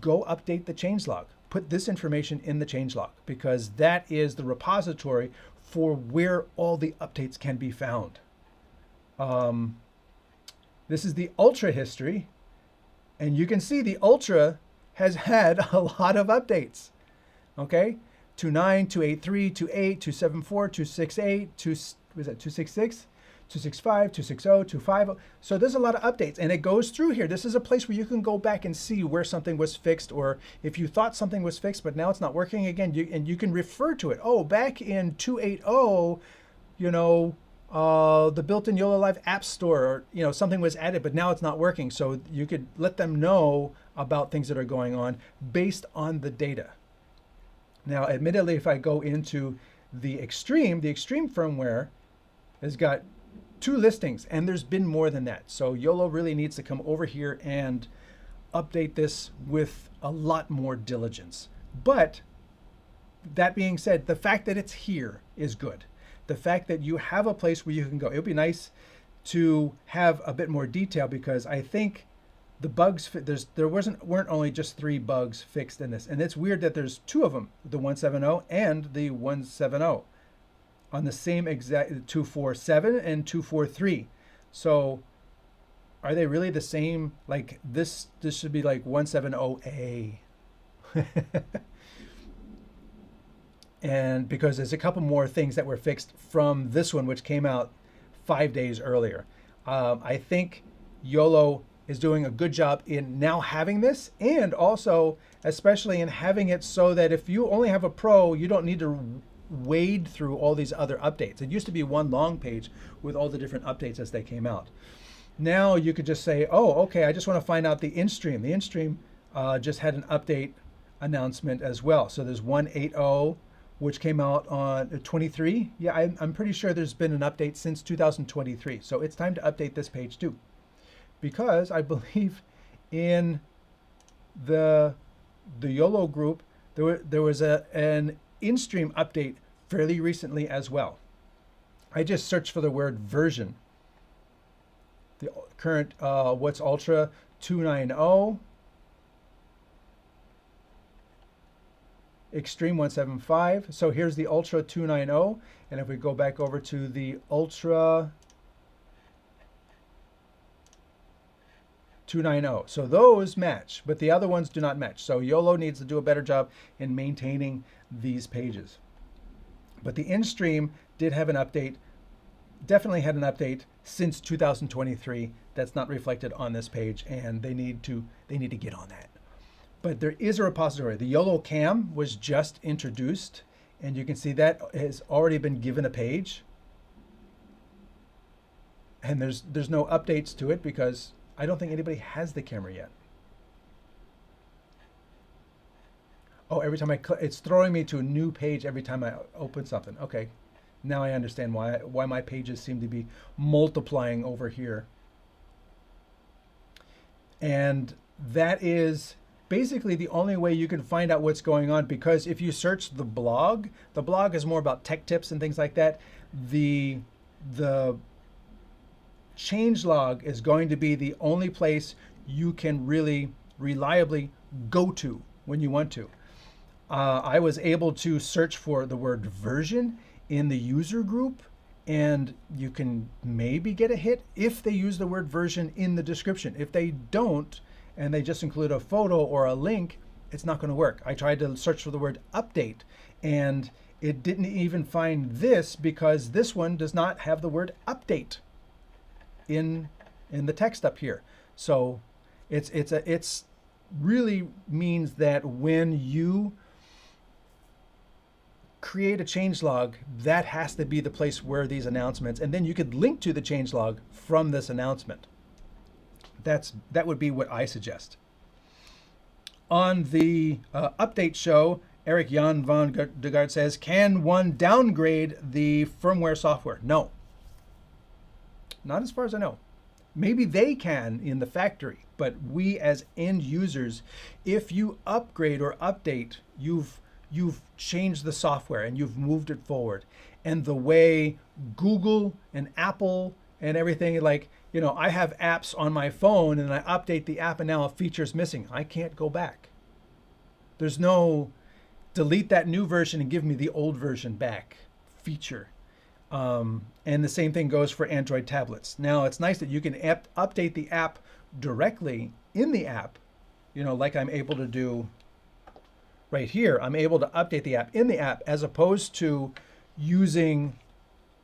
go update the changelog. Put this information in the changelog because that is the repository for where all the updates can be found. This is the Ultra history, and you can see the Ultra has had a lot of updates. Okay, 2.9, 2.8.3, 2.8, 2.7.4, 2.6.8, 2.66, 265, 260, 250. So there's a lot of updates, and it goes through here. This is a place where you can go back and see where something was fixed, or if you thought something was fixed but now it's not working again, and you can refer to it. Oh, back in 280, you know, the built-in YOLO Live App Store, or, you know, something was added but now it's not working. So you could let them know about things that are going on based on the data. Now, admittedly, if I go into the Extreme firmware has got 2 listings, and there's been more than that. So YOLO really needs to come over here and update this with a lot more diligence. But that being said, the fact that it's here is good. The fact that you have a place where you can go. It would be nice to have a bit more detail, because I think the bugs, there weren't only just 3 bugs fixed in this. And it's weird that there's 2 of them, the 170 and the 170. On the same exact 247 and 243. So are they really the same? Like this should be like 170A. And because there's a couple more things that were fixed from this one, which came out 5 days earlier. I think YOLO is doing a good job in now having this, and also especially in having it so that if you only have a Pro, you don't need to wade through all these other updates. It used to be one long page with all the different updates as they came out. Now you could just say, oh, okay, I just want to find out the InStream. The InStream just had an update announcement as well. So there's 180, which came out on 23. Yeah, I'm pretty sure there's been an update since 2023. So it's time to update this page too. Because I believe in the YOLO group, there was an InStream update fairly recently as well. I just searched for the word version. The current what's Ultra 290, Extreme 175. So here's the Ultra 290, and if we go back over to the Ultra 290, so those match, but the other ones do not match. So YOLO needs to do a better job in maintaining these pages. But the InStream did have an update, definitely had an update since 2023 that's not reflected on this page, and they need to get on that. But there is a repository. The YOLO Cam was just introduced, and you can see that has already been given a page. And there's no updates to it because I don't think anybody has the camera yet. Oh, every time it's throwing me to a new page every time I open something. Okay, now I understand why my pages seem to be multiplying over here. And that is basically the only way you can find out what's going on, because if you search the blog is more about tech tips and things like that. The changelog is going to be the only place you can really reliably go to when you want to. I was able to search for the word version in the user group, and you can maybe get a hit if they use the word version in the description. If they don't, and they just include a photo or a link, it's not going to work. I tried to search for the word update, and it didn't even find this because this one does not have the word update in the text up here. So it's really means that when you create a changelog, that has to be the place where these announcements, and then you could link to the changelog from this announcement. That would be what I suggest. On the update show, Eric Jan van de Gaard says, can one downgrade the firmware software? No. Not as far as I know. Maybe they can in the factory, but we as end users, if you upgrade or update, you've changed the software and you've moved it forward. And the way Google and Apple and everything, like, you know, I have apps on my phone and I update the app and now a feature is missing. I can't go back. There's no delete that new version and give me the old version back feature. And the same thing goes for Android tablets. Now, it's nice that you can update the app directly in the app, you know, like I'm able to do right here. I'm able to update the app in the app as opposed to using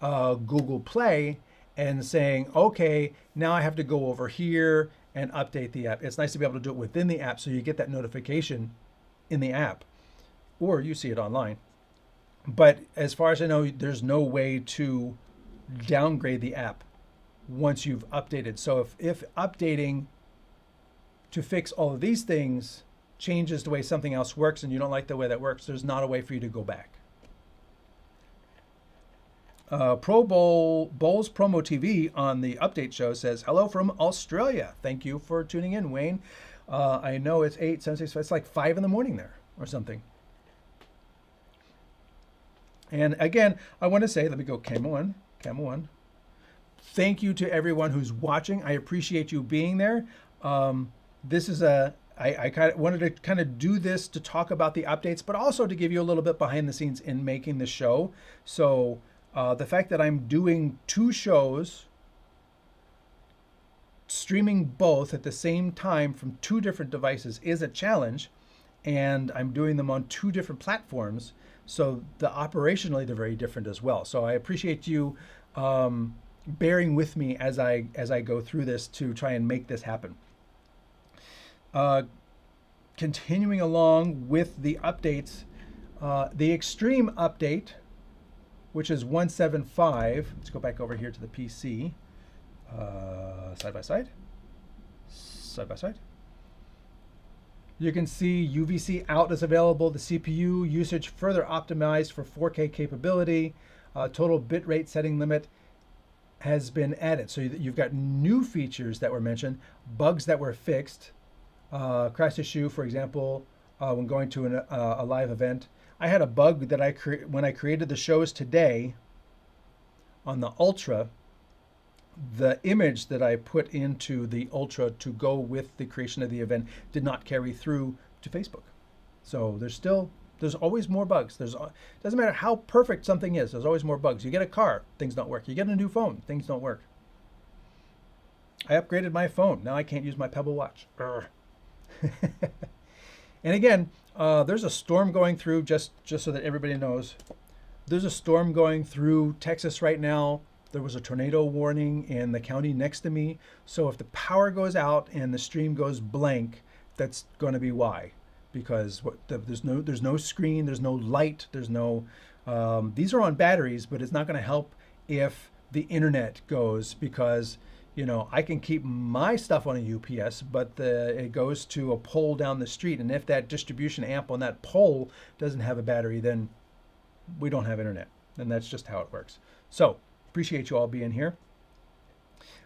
Google Play and saying, okay, now I have to go over here and update the app. It's nice to be able to do it within the app so you get that notification in the app or you see it online. But as far as I know, there's no way to downgrade the app once you've updated. So if updating to fix all of these things changes the way something else works and you don't like the way that works, there's not a way for you to go back. Bowls Promo TV on the update show says, hello from Australia. Thank you for tuning in, Wayne. I know it's 8, 7, 6, it's like 5 in the morning there or something. And again, I want to say, let me go camera one. Thank you to everyone who's watching. I appreciate you being there. This is I kind of wanted to kind of do this to talk about the updates, but also to give you a little bit behind the scenes in making the show. So the fact that I'm doing 2 shows, streaming both at the same time from 2 different devices is a challenge, and I'm doing them on 2 different platforms. So operationally, they're very different as well. So I appreciate you bearing with me as I go through this to try and make this happen. Continuing along with the updates, the Extreme update, which is 1.7.5. Let's go back over here to the PC. Side by side. You can see UVC out is available. The CPU usage further optimized for 4K capability. Total bitrate setting limit has been added. So you've got new features that were mentioned, bugs that were fixed. Crash issue, for example, when going to a live event. I had a bug that when I created the shows today on the Ultra, the image that I put into the Ultra to go with the creation of the event did not carry through to Facebook. So there's always more bugs. Doesn't matter how perfect something is, there's always more bugs. You get a car, things don't work. You get a new phone, things don't work. I upgraded my phone. Now I can't use my Pebble Watch. And again, there's a storm going through, just so that everybody knows. There's a storm going through Texas right now. There was a tornado warning in the county next to me. So if the power goes out and the stream goes blank, that's going to be why. Because there's no screen, there's no light, there's no. These are on batteries, but it's not going to help if the internet goes, because I can keep my stuff on a UPS, but it goes to a pole down the street, and if that distribution amp on that pole doesn't have a battery, then we don't have internet, and that's just how it works. So appreciate you all being here.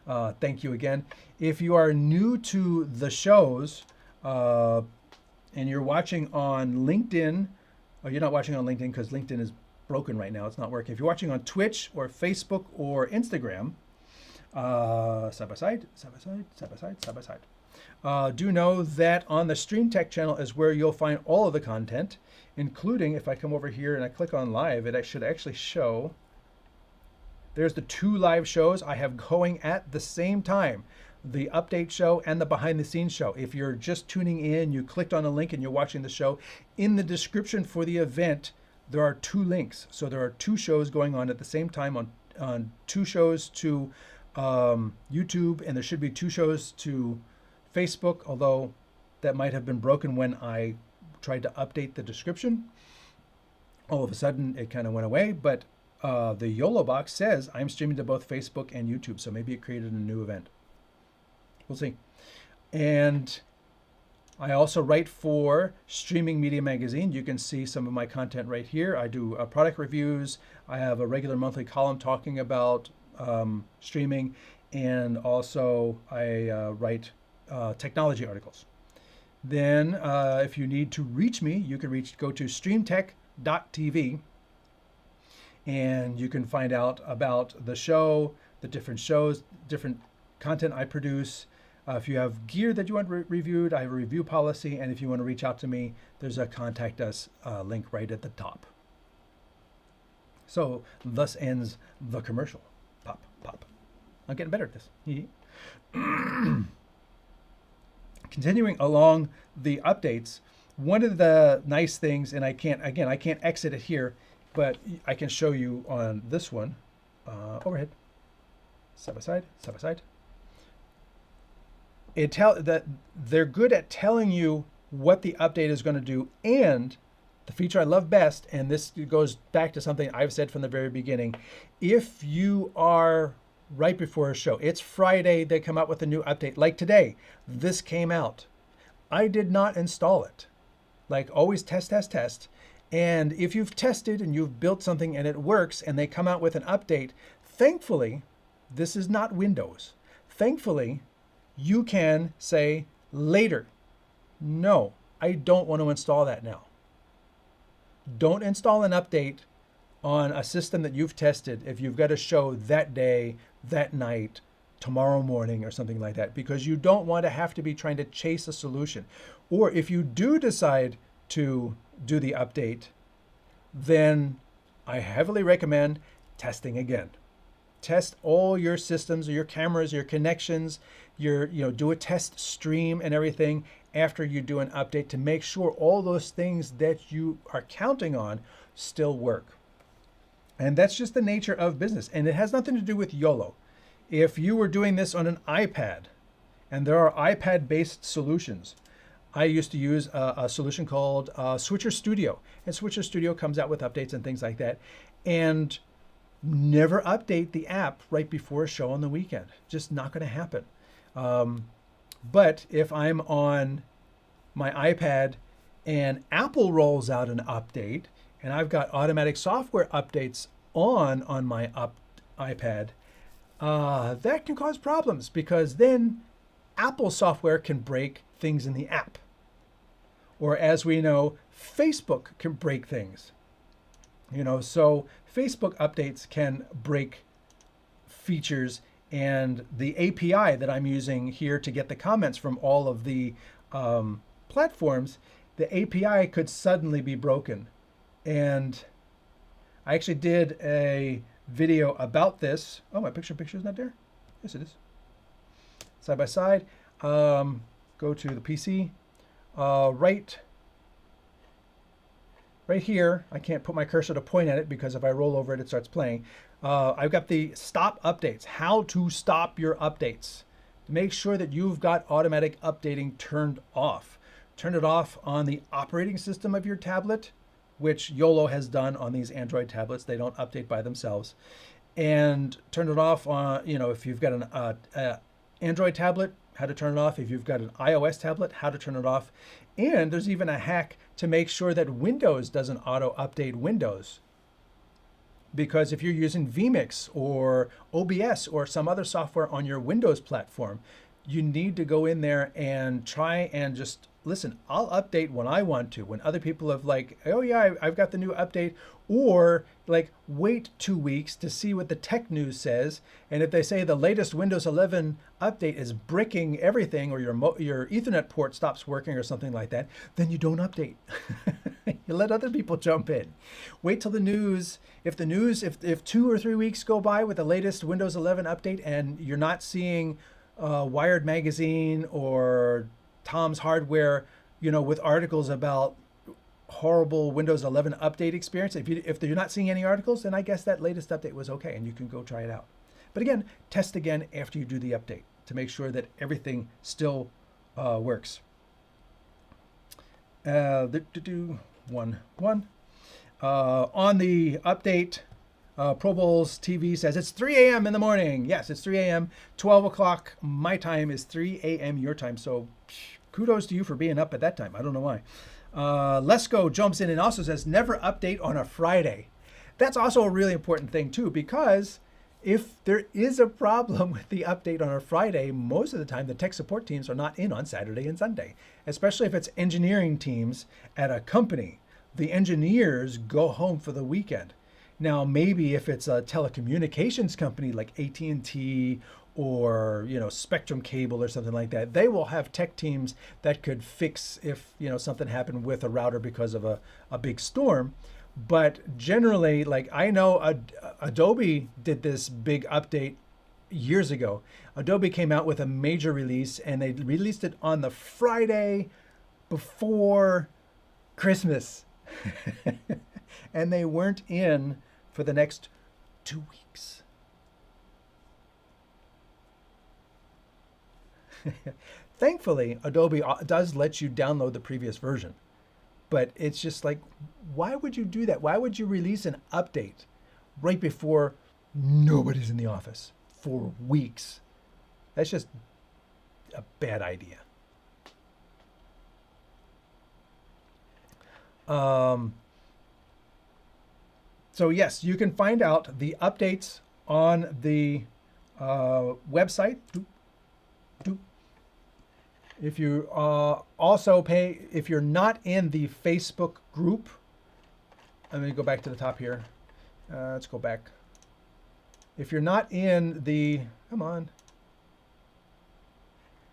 Thank you again. If you are new to the shows and you're watching on LinkedIn, or you're not watching on LinkedIn because LinkedIn is broken right now, it's not working. If you're watching on Twitch or Facebook or Instagram, side by side. Do know that on the StreamTek channel is where you'll find all of the content, including, if I come over here and I click on live, it should actually show. There's the 2 live shows I have going at the same time, the update show and the behind the scenes show. If you're just tuning in, you clicked on a link and you're watching the show, in the description for the event, there are 2 links. So there are 2 shows going on at the same time on 2 shows to YouTube, and there should be 2 shows to Facebook, although that might have been broken when I tried to update the description. All of a sudden it kind of went away, but the YoloBox says I'm streaming to both Facebook and YouTube, so maybe it created a new event. We'll see. And I also write for Streaming Media Magazine. You can see some of my content right here. I do product reviews. I have a regular monthly column talking about streaming, and also I write technology articles. Then if you need to reach me, you can go to StreamTek.tv, and you can find out about the show, the different shows, different content I produce. If you have gear that you want reviewed, I have a review policy, and if you want to reach out to me, there's a contact us link right at the top. So thus ends the commercial. Pop, pop. I'm getting better at this. Continuing along the updates, one of the nice things, and I can't exit it here, but I can show you on this one, overhead. side by side, side by side. That they're good at telling you what the update is going to do, and the feature I love best, and this goes back to something I've said from the very beginning, if you are right before a show, it's Friday, they come out with a new update, like today, this came out. I did not install it. Like always test, test, test. And if you've tested and you've built something and it works and they come out with an update, thankfully, this is not Windows. Thankfully, you can say later, no, I don't want to install that now. Don't install an update on a system that you've tested if you've got a show that day, that night, tomorrow morning or something like that, because you don't want to have to be trying to chase a solution. Or if you do decide to do the update, then I heavily recommend testing again. Test all your systems, or your cameras, your connections, do a test stream and everything after you do an update to make sure all those things that you are counting on still work. And that's just the nature of business. And it has nothing to do with YOLO. If you were doing this on an iPad, and there are iPad-based solutions, I used to use a solution called Switcher Studio. And Switcher Studio comes out with updates and things like that. And never update the app right before a show on the weekend. Just not going to happen. But if I'm on my iPad and Apple rolls out an update, and I've got automatic software updates on my iPad, that can cause problems, because then Apple software can break things in the app. Or as we know, Facebook can break things. So Facebook updates can break features, and the API that I'm using here to get the comments from all of the platforms, the API could suddenly be broken. And I actually did a video about this. Oh, my picture is not there? Yes, it is. Side by side. Go to the PC. Right here, I can't put my cursor to point at it because if I roll over it, it starts playing. I've got the stop updates, how to stop your updates. Make sure that you've got automatic updating turned off. Turn it off on the operating system of your tablet, which YOLO has done on these Android tablets. They don't update by themselves. And turn it off on, if you've got an Android tablet, how to turn it off. If you've got an iOS tablet, how to turn it off. And there's even a hack to make sure that Windows doesn't auto-update Windows. Because if you're using vMix or OBS or some other software on your Windows platform, you need to go in there and try and just, listen, I'll update when I want to. When other people have like, oh yeah, I've got the new update. Or like, wait 2 weeks to see what the tech news says. And if they say the latest Windows 11 update is bricking everything, or your Ethernet port stops working or something like that, then you don't update. You let other people jump in. Wait till the news. If 2 or 3 weeks go by with the latest Windows 11 update and you're not seeing Wired Magazine or Tom's Hardware, with articles about horrible Windows 11 update experience, if you're not seeing any articles, then I guess that latest update was okay and you can go try it out. But again, test again after you do the update to make sure that everything still works. On the update, Pro Bowls TV says it's 3 a.m. in the morning. Yes, it's 3 a.m. 12 o'clock my time is 3 a.m. your time. So kudos to you for being up at that time. I don't know why. Lesko jumps in and also says never update on a Friday. That's also a really important thing too, because if there is a problem with the update on a Friday, most of the time the tech support teams are not in on Saturday and Sunday, especially if it's engineering teams at a company. The engineers go home for the weekend. Now, maybe if it's a telecommunications company like AT&T or Spectrum Cable or something like that, they will have tech teams that could fix if something happened with a router because of a big storm. But generally, like I know Adobe did this big update years ago. Adobe came out with a major release and they released it on the Friday before Christmas. And they weren't in for the next 2 weeks. Thankfully, Adobe does let you download the previous version. But it's just like, why would you do that? Why would you release an update right before nobody's in the office for weeks? That's just a bad idea. So yes, you can find out the updates on the website. If you also pay, if you're not in the Facebook group, let me go back to the top here. Let's go back. If you're not in the, come on,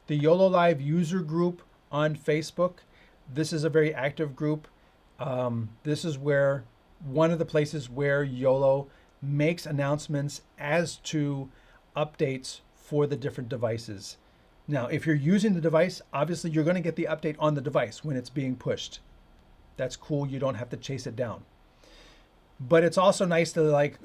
the YOLO Live user group on Facebook, this is a very active group. This is where one of the places where YOLO makes announcements as to updates for the different devices. Now, if you're using the device, obviously you're going to get the update on the device when it's being pushed. That's cool. You don't have to chase it down. But it's also nice to like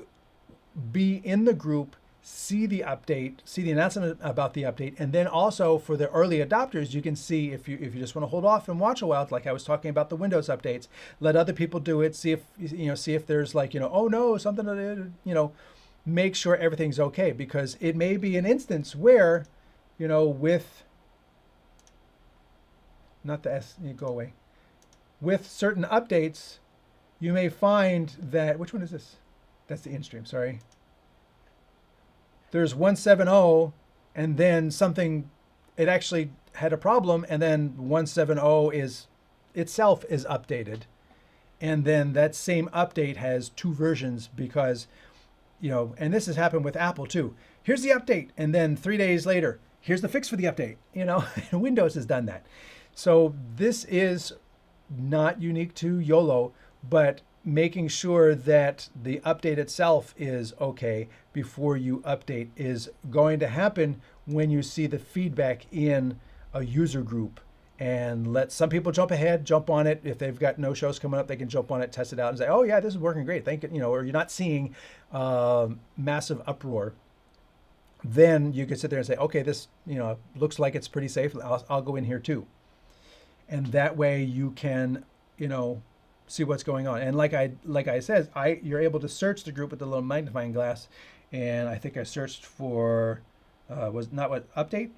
be in the group, see the update, see the announcement about the update, and then also for the early adopters, you can see if you just want to hold off and watch a while, like I was talking about the Windows updates, let other people do it, see if there's like, oh no, something, make sure everything's okay, because it may be an instance where, with not the S, go away, with certain updates, you may find that, which one is this? That's the in-stream, sorry. There's 170 and then something, it actually had a problem, and then 170 itself is updated. And then that same update has two versions because, and this has happened with Apple too. Here's the update. And then 3 days later, here's the fix for the update. Windows has done that. So this is not unique to YOLO, but making sure that the update itself is okay before you update is going to happen when you see the feedback in a user group, and let some people jump ahead, jump on it. If they've got no shows coming up, they can jump on it, test it out and say, oh yeah, this is working great. Thank you. Or you're not seeing massive uproar. Then you can sit there and say, okay, this, looks like it's pretty safe. I'll go in here too. And that way you can, see what's going on. And like I said, you're able to search the group with the little magnifying glass. And I think I searched for, was not what, update?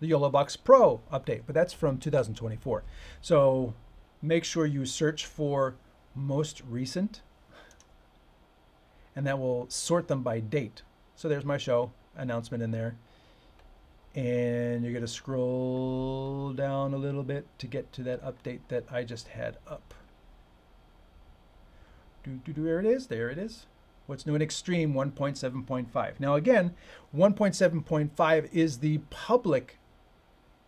The YoloBox Pro update, but that's from 2024. So make sure you search for most recent, and that will sort them by date. So there's my show announcement in there. And you're going to scroll down a little bit to get to that update that I just had up. There it is. There it is. What's new in Extreme 1.7.5. Now again, 1.7.5 is the public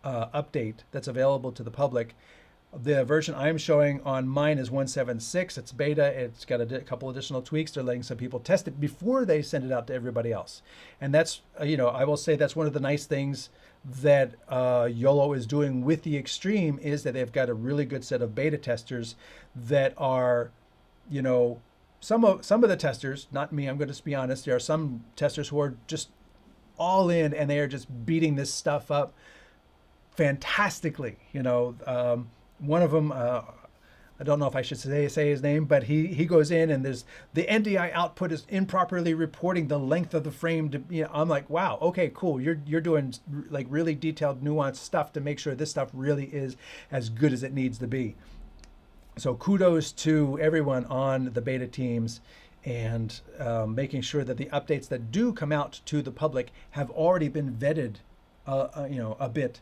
update that's available to the public. The version I'm showing on mine is 1.7.6. It's beta. It's got a couple additional tweaks. They're letting some people test it before they send it out to everybody else. And that's, I will say that's one of the nice things that YOLO is doing with the Extreme is that they've got a really good set of beta testers that are, some of the testers, not me, I'm going to be honest, there are some testers who are just all in and they are just beating this stuff up fantastically, one of them, I don't know if I should say his name, but he goes in and there's the NDI output is improperly reporting the length of the frame. I'm like, wow, okay, cool. You're doing like really detailed, nuanced stuff to make sure this stuff really is as good as it needs to be. So kudos to everyone on the beta teams and making sure that the updates that do come out to the public have already been vetted, a bit.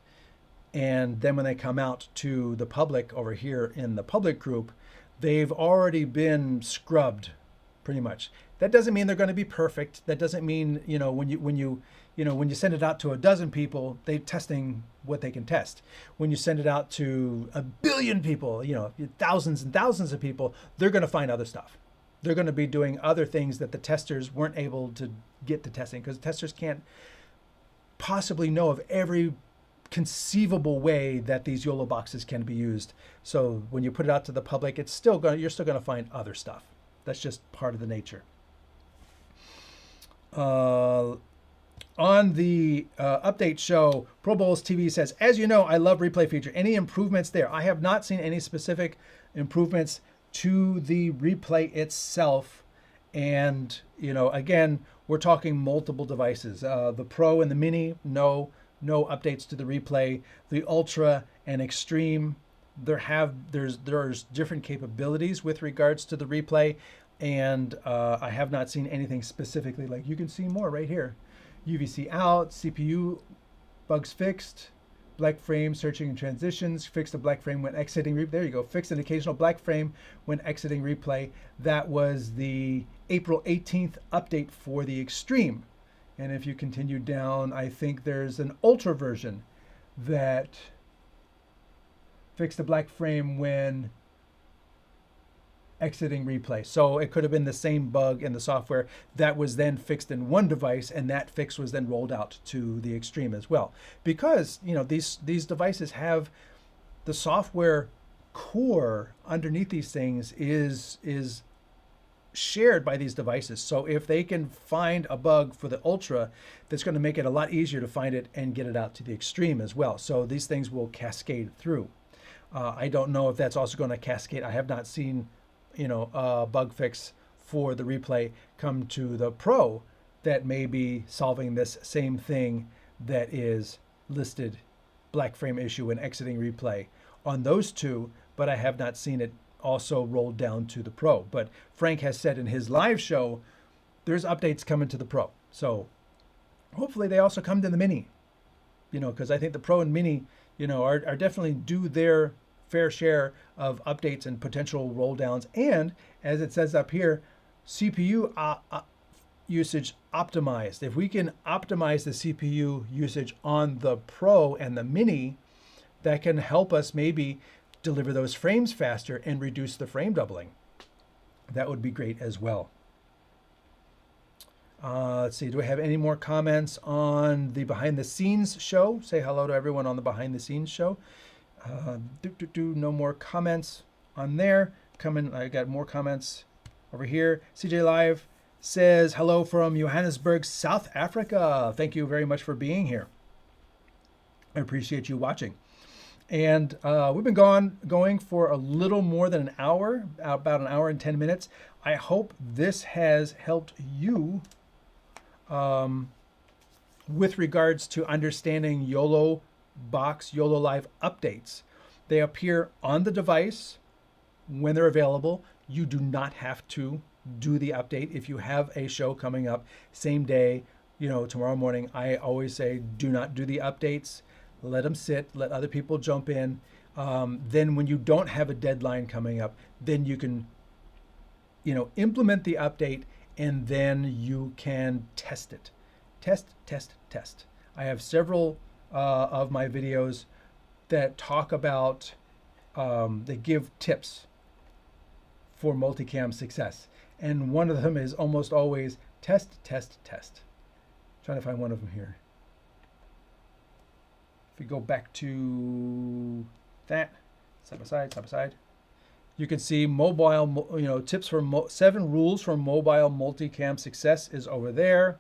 And then when they come out to the public over here in the public group, they've already been scrubbed pretty much. That doesn't mean they're going to be perfect. That doesn't mean, when you send it out to a dozen people, they're testing what they can test. When you send it out to 1 billion people, thousands and thousands of people, they're going to find other stuff. They're going to be doing other things that the testers weren't able to get to testing because testers can't possibly know of every conceivable way that these YOLO boxes can be used. So when you put it out to the public, you're still going to find other stuff. That's just part of the nature. On the update show, Pro Bowls TV says, as you know, I love replay feature. Any improvements there? I have not seen any specific improvements to the replay itself. And, you know, again, we're talking multiple devices. The Pro and the Mini, no updates to the replay. The Ultra and Extreme, there's different capabilities with regards to the replay. And I have not seen anything specifically. Like, you can see more right here. UVC out, CPU bugs fixed, black frame searching and transitions, fixed a black frame when exiting replay. There you go, fixed an occasional black frame when exiting replay. That was the April 18th update for the Extreme. And if you continue down, I think there's an Ultra version that fixed a black frame when exiting replay. So it could have been the same bug in the software that was then fixed in one device, and that fix was then rolled out to the Extreme as well. Because, you know, these devices have the software core underneath these things is shared by these devices. So if they can find a bug for the Ultra, that's going to make it a lot easier to find it and get it out to the Extreme as well. So these things will cascade through. I don't know if that's also going to cascade. I have not seen, you know, bug fix for the replay come to the Pro that may be solving this same thing that is listed black frame issue and exiting replay on those two, but I have not seen it also rolled down to the Pro. But Frank has said in his live show, there's updates coming to the Pro. So hopefully they also come to the Mini, you know, because I think the Pro and Mini, you know, are definitely due their fair share of updates and potential roll downs. And as it says up here, CPU usage optimized. If we can optimize the CPU usage on the Pro and the Mini, that can help us maybe deliver those frames faster and reduce the frame doubling. That would be great as well. Let's see, do we have any more comments on the behind the scenes show? Say hello to everyone on the behind the scenes show. No more comments on there. I got more comments over here. CJ Live says hello from Johannesburg, South Africa. Thank you very much for being here. I appreciate you watching. And we've been going for a little more than an hour, about an hour and 10 minutes. I hope this has helped you with regards to understanding YoloBox YoloLive updates. They appear on the device when they're available. You do not have to do the update if you have a show coming up same day, you know, tomorrow morning. I always say do not do the updates. Let them sit, let other people jump in. Then when you don't have a deadline coming up, then you can, you know, implement the update, and then you can test it. Test. I have several of my videos that talk about, they give tips for multicam success. And one of them is almost always test. Trying to find one of them here. If we go back to that, side by side, you can see mobile, you know, tips for 7 rules for mobile multicam success is over there.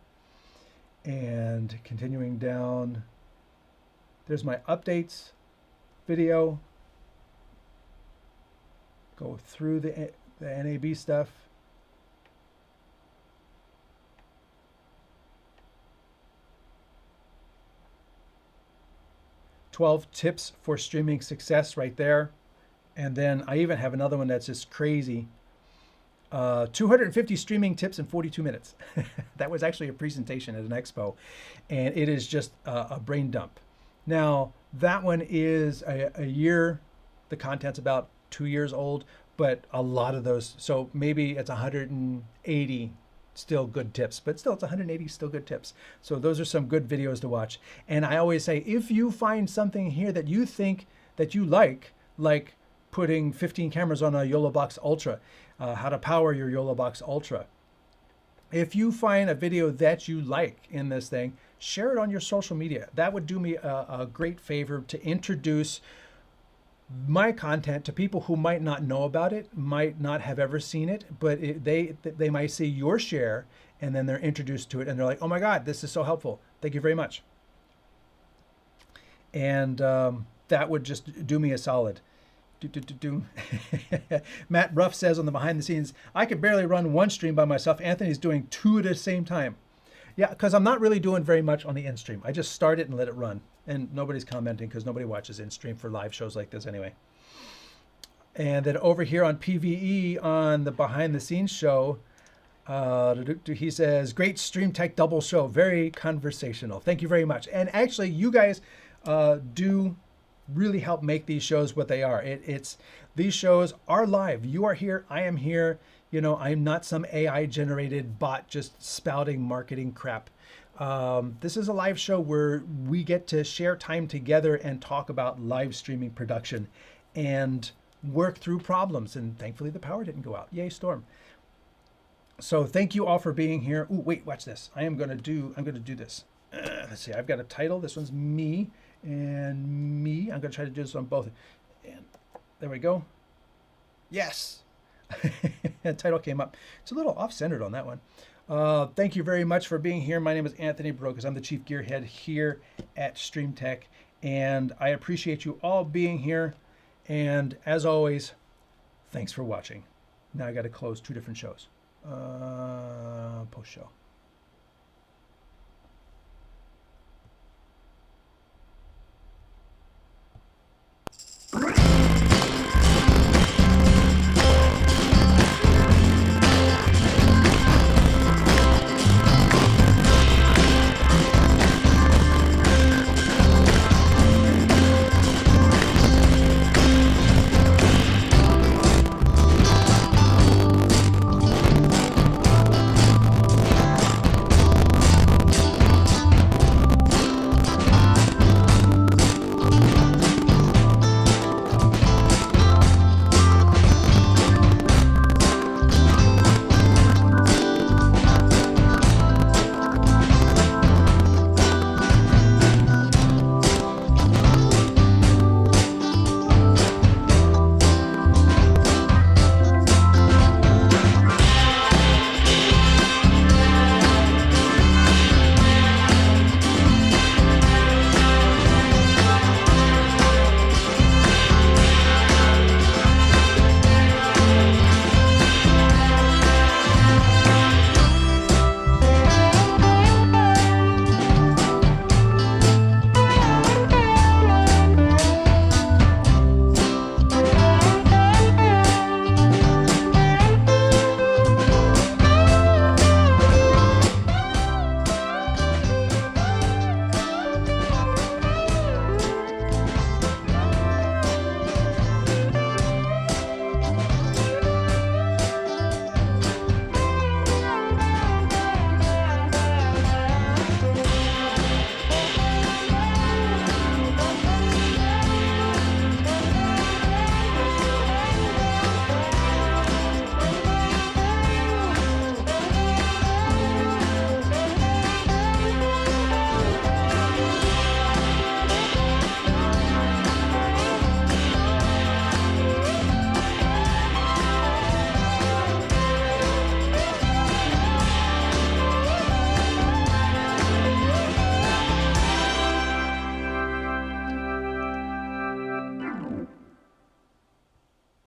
And continuing down, there's my updates video. Go through the NAB stuff. "12 tips for streaming success" right there. And then I even have another one that's just crazy. 250 streaming tips in 42 minutes. That was actually a presentation at an expo, and it is just a brain dump. Now, that one is a year, the content's about 2 years old, but a lot of those, so maybe it's 180 still good tips, but still it's 180 still good tips. So those are some good videos to watch. And I always say, if you find something here that you think that you like putting 15 cameras on a YoloBox Ultra, how to power your YoloBox Ultra. If you find a video that you like in this thing, share it on your social media. That would do me a great favor to introduce my content to people who might not know about it, might not have ever seen it, but they might see your share and then they're introduced to it and they're like, oh my God, this is so helpful. Thank you very much. And that would just do me a solid. Matt Ruff says on the behind the scenes, I could barely run one stream by myself. Anthony's doing 2 at the same time. Yeah, because I'm not really doing very much on the in-stream. I just start it and let it run. And nobody's commenting because nobody watches in-stream for live shows like this anyway. And then over here on PVE on the behind the scenes show, he says, great StreamTek double show. Very conversational. Thank you very much. And actually, you guys do really help make these shows what they are. These shows are live. You are here. I am here. You know, I'm not some AI generated bot just spouting marketing crap. This is a live show where we get to share time together and talk about live streaming production and work through problems. And thankfully the power didn't go out. Yay, storm. So thank you all for being here. Ooh, wait, watch this. I'm going to do this. Let's see. I've got a title. This one's me and me. I'm going to try to do this on both. And there we go. Yes. The title came up. It's a little off-centered on that one. Thank you very much for being here. My name is Anthony Brokus. I'm the Chief Gearhead here at StreamTek, and I appreciate you all being here. And as always, thanks for watching. Now I got to close 2 different shows. Post show.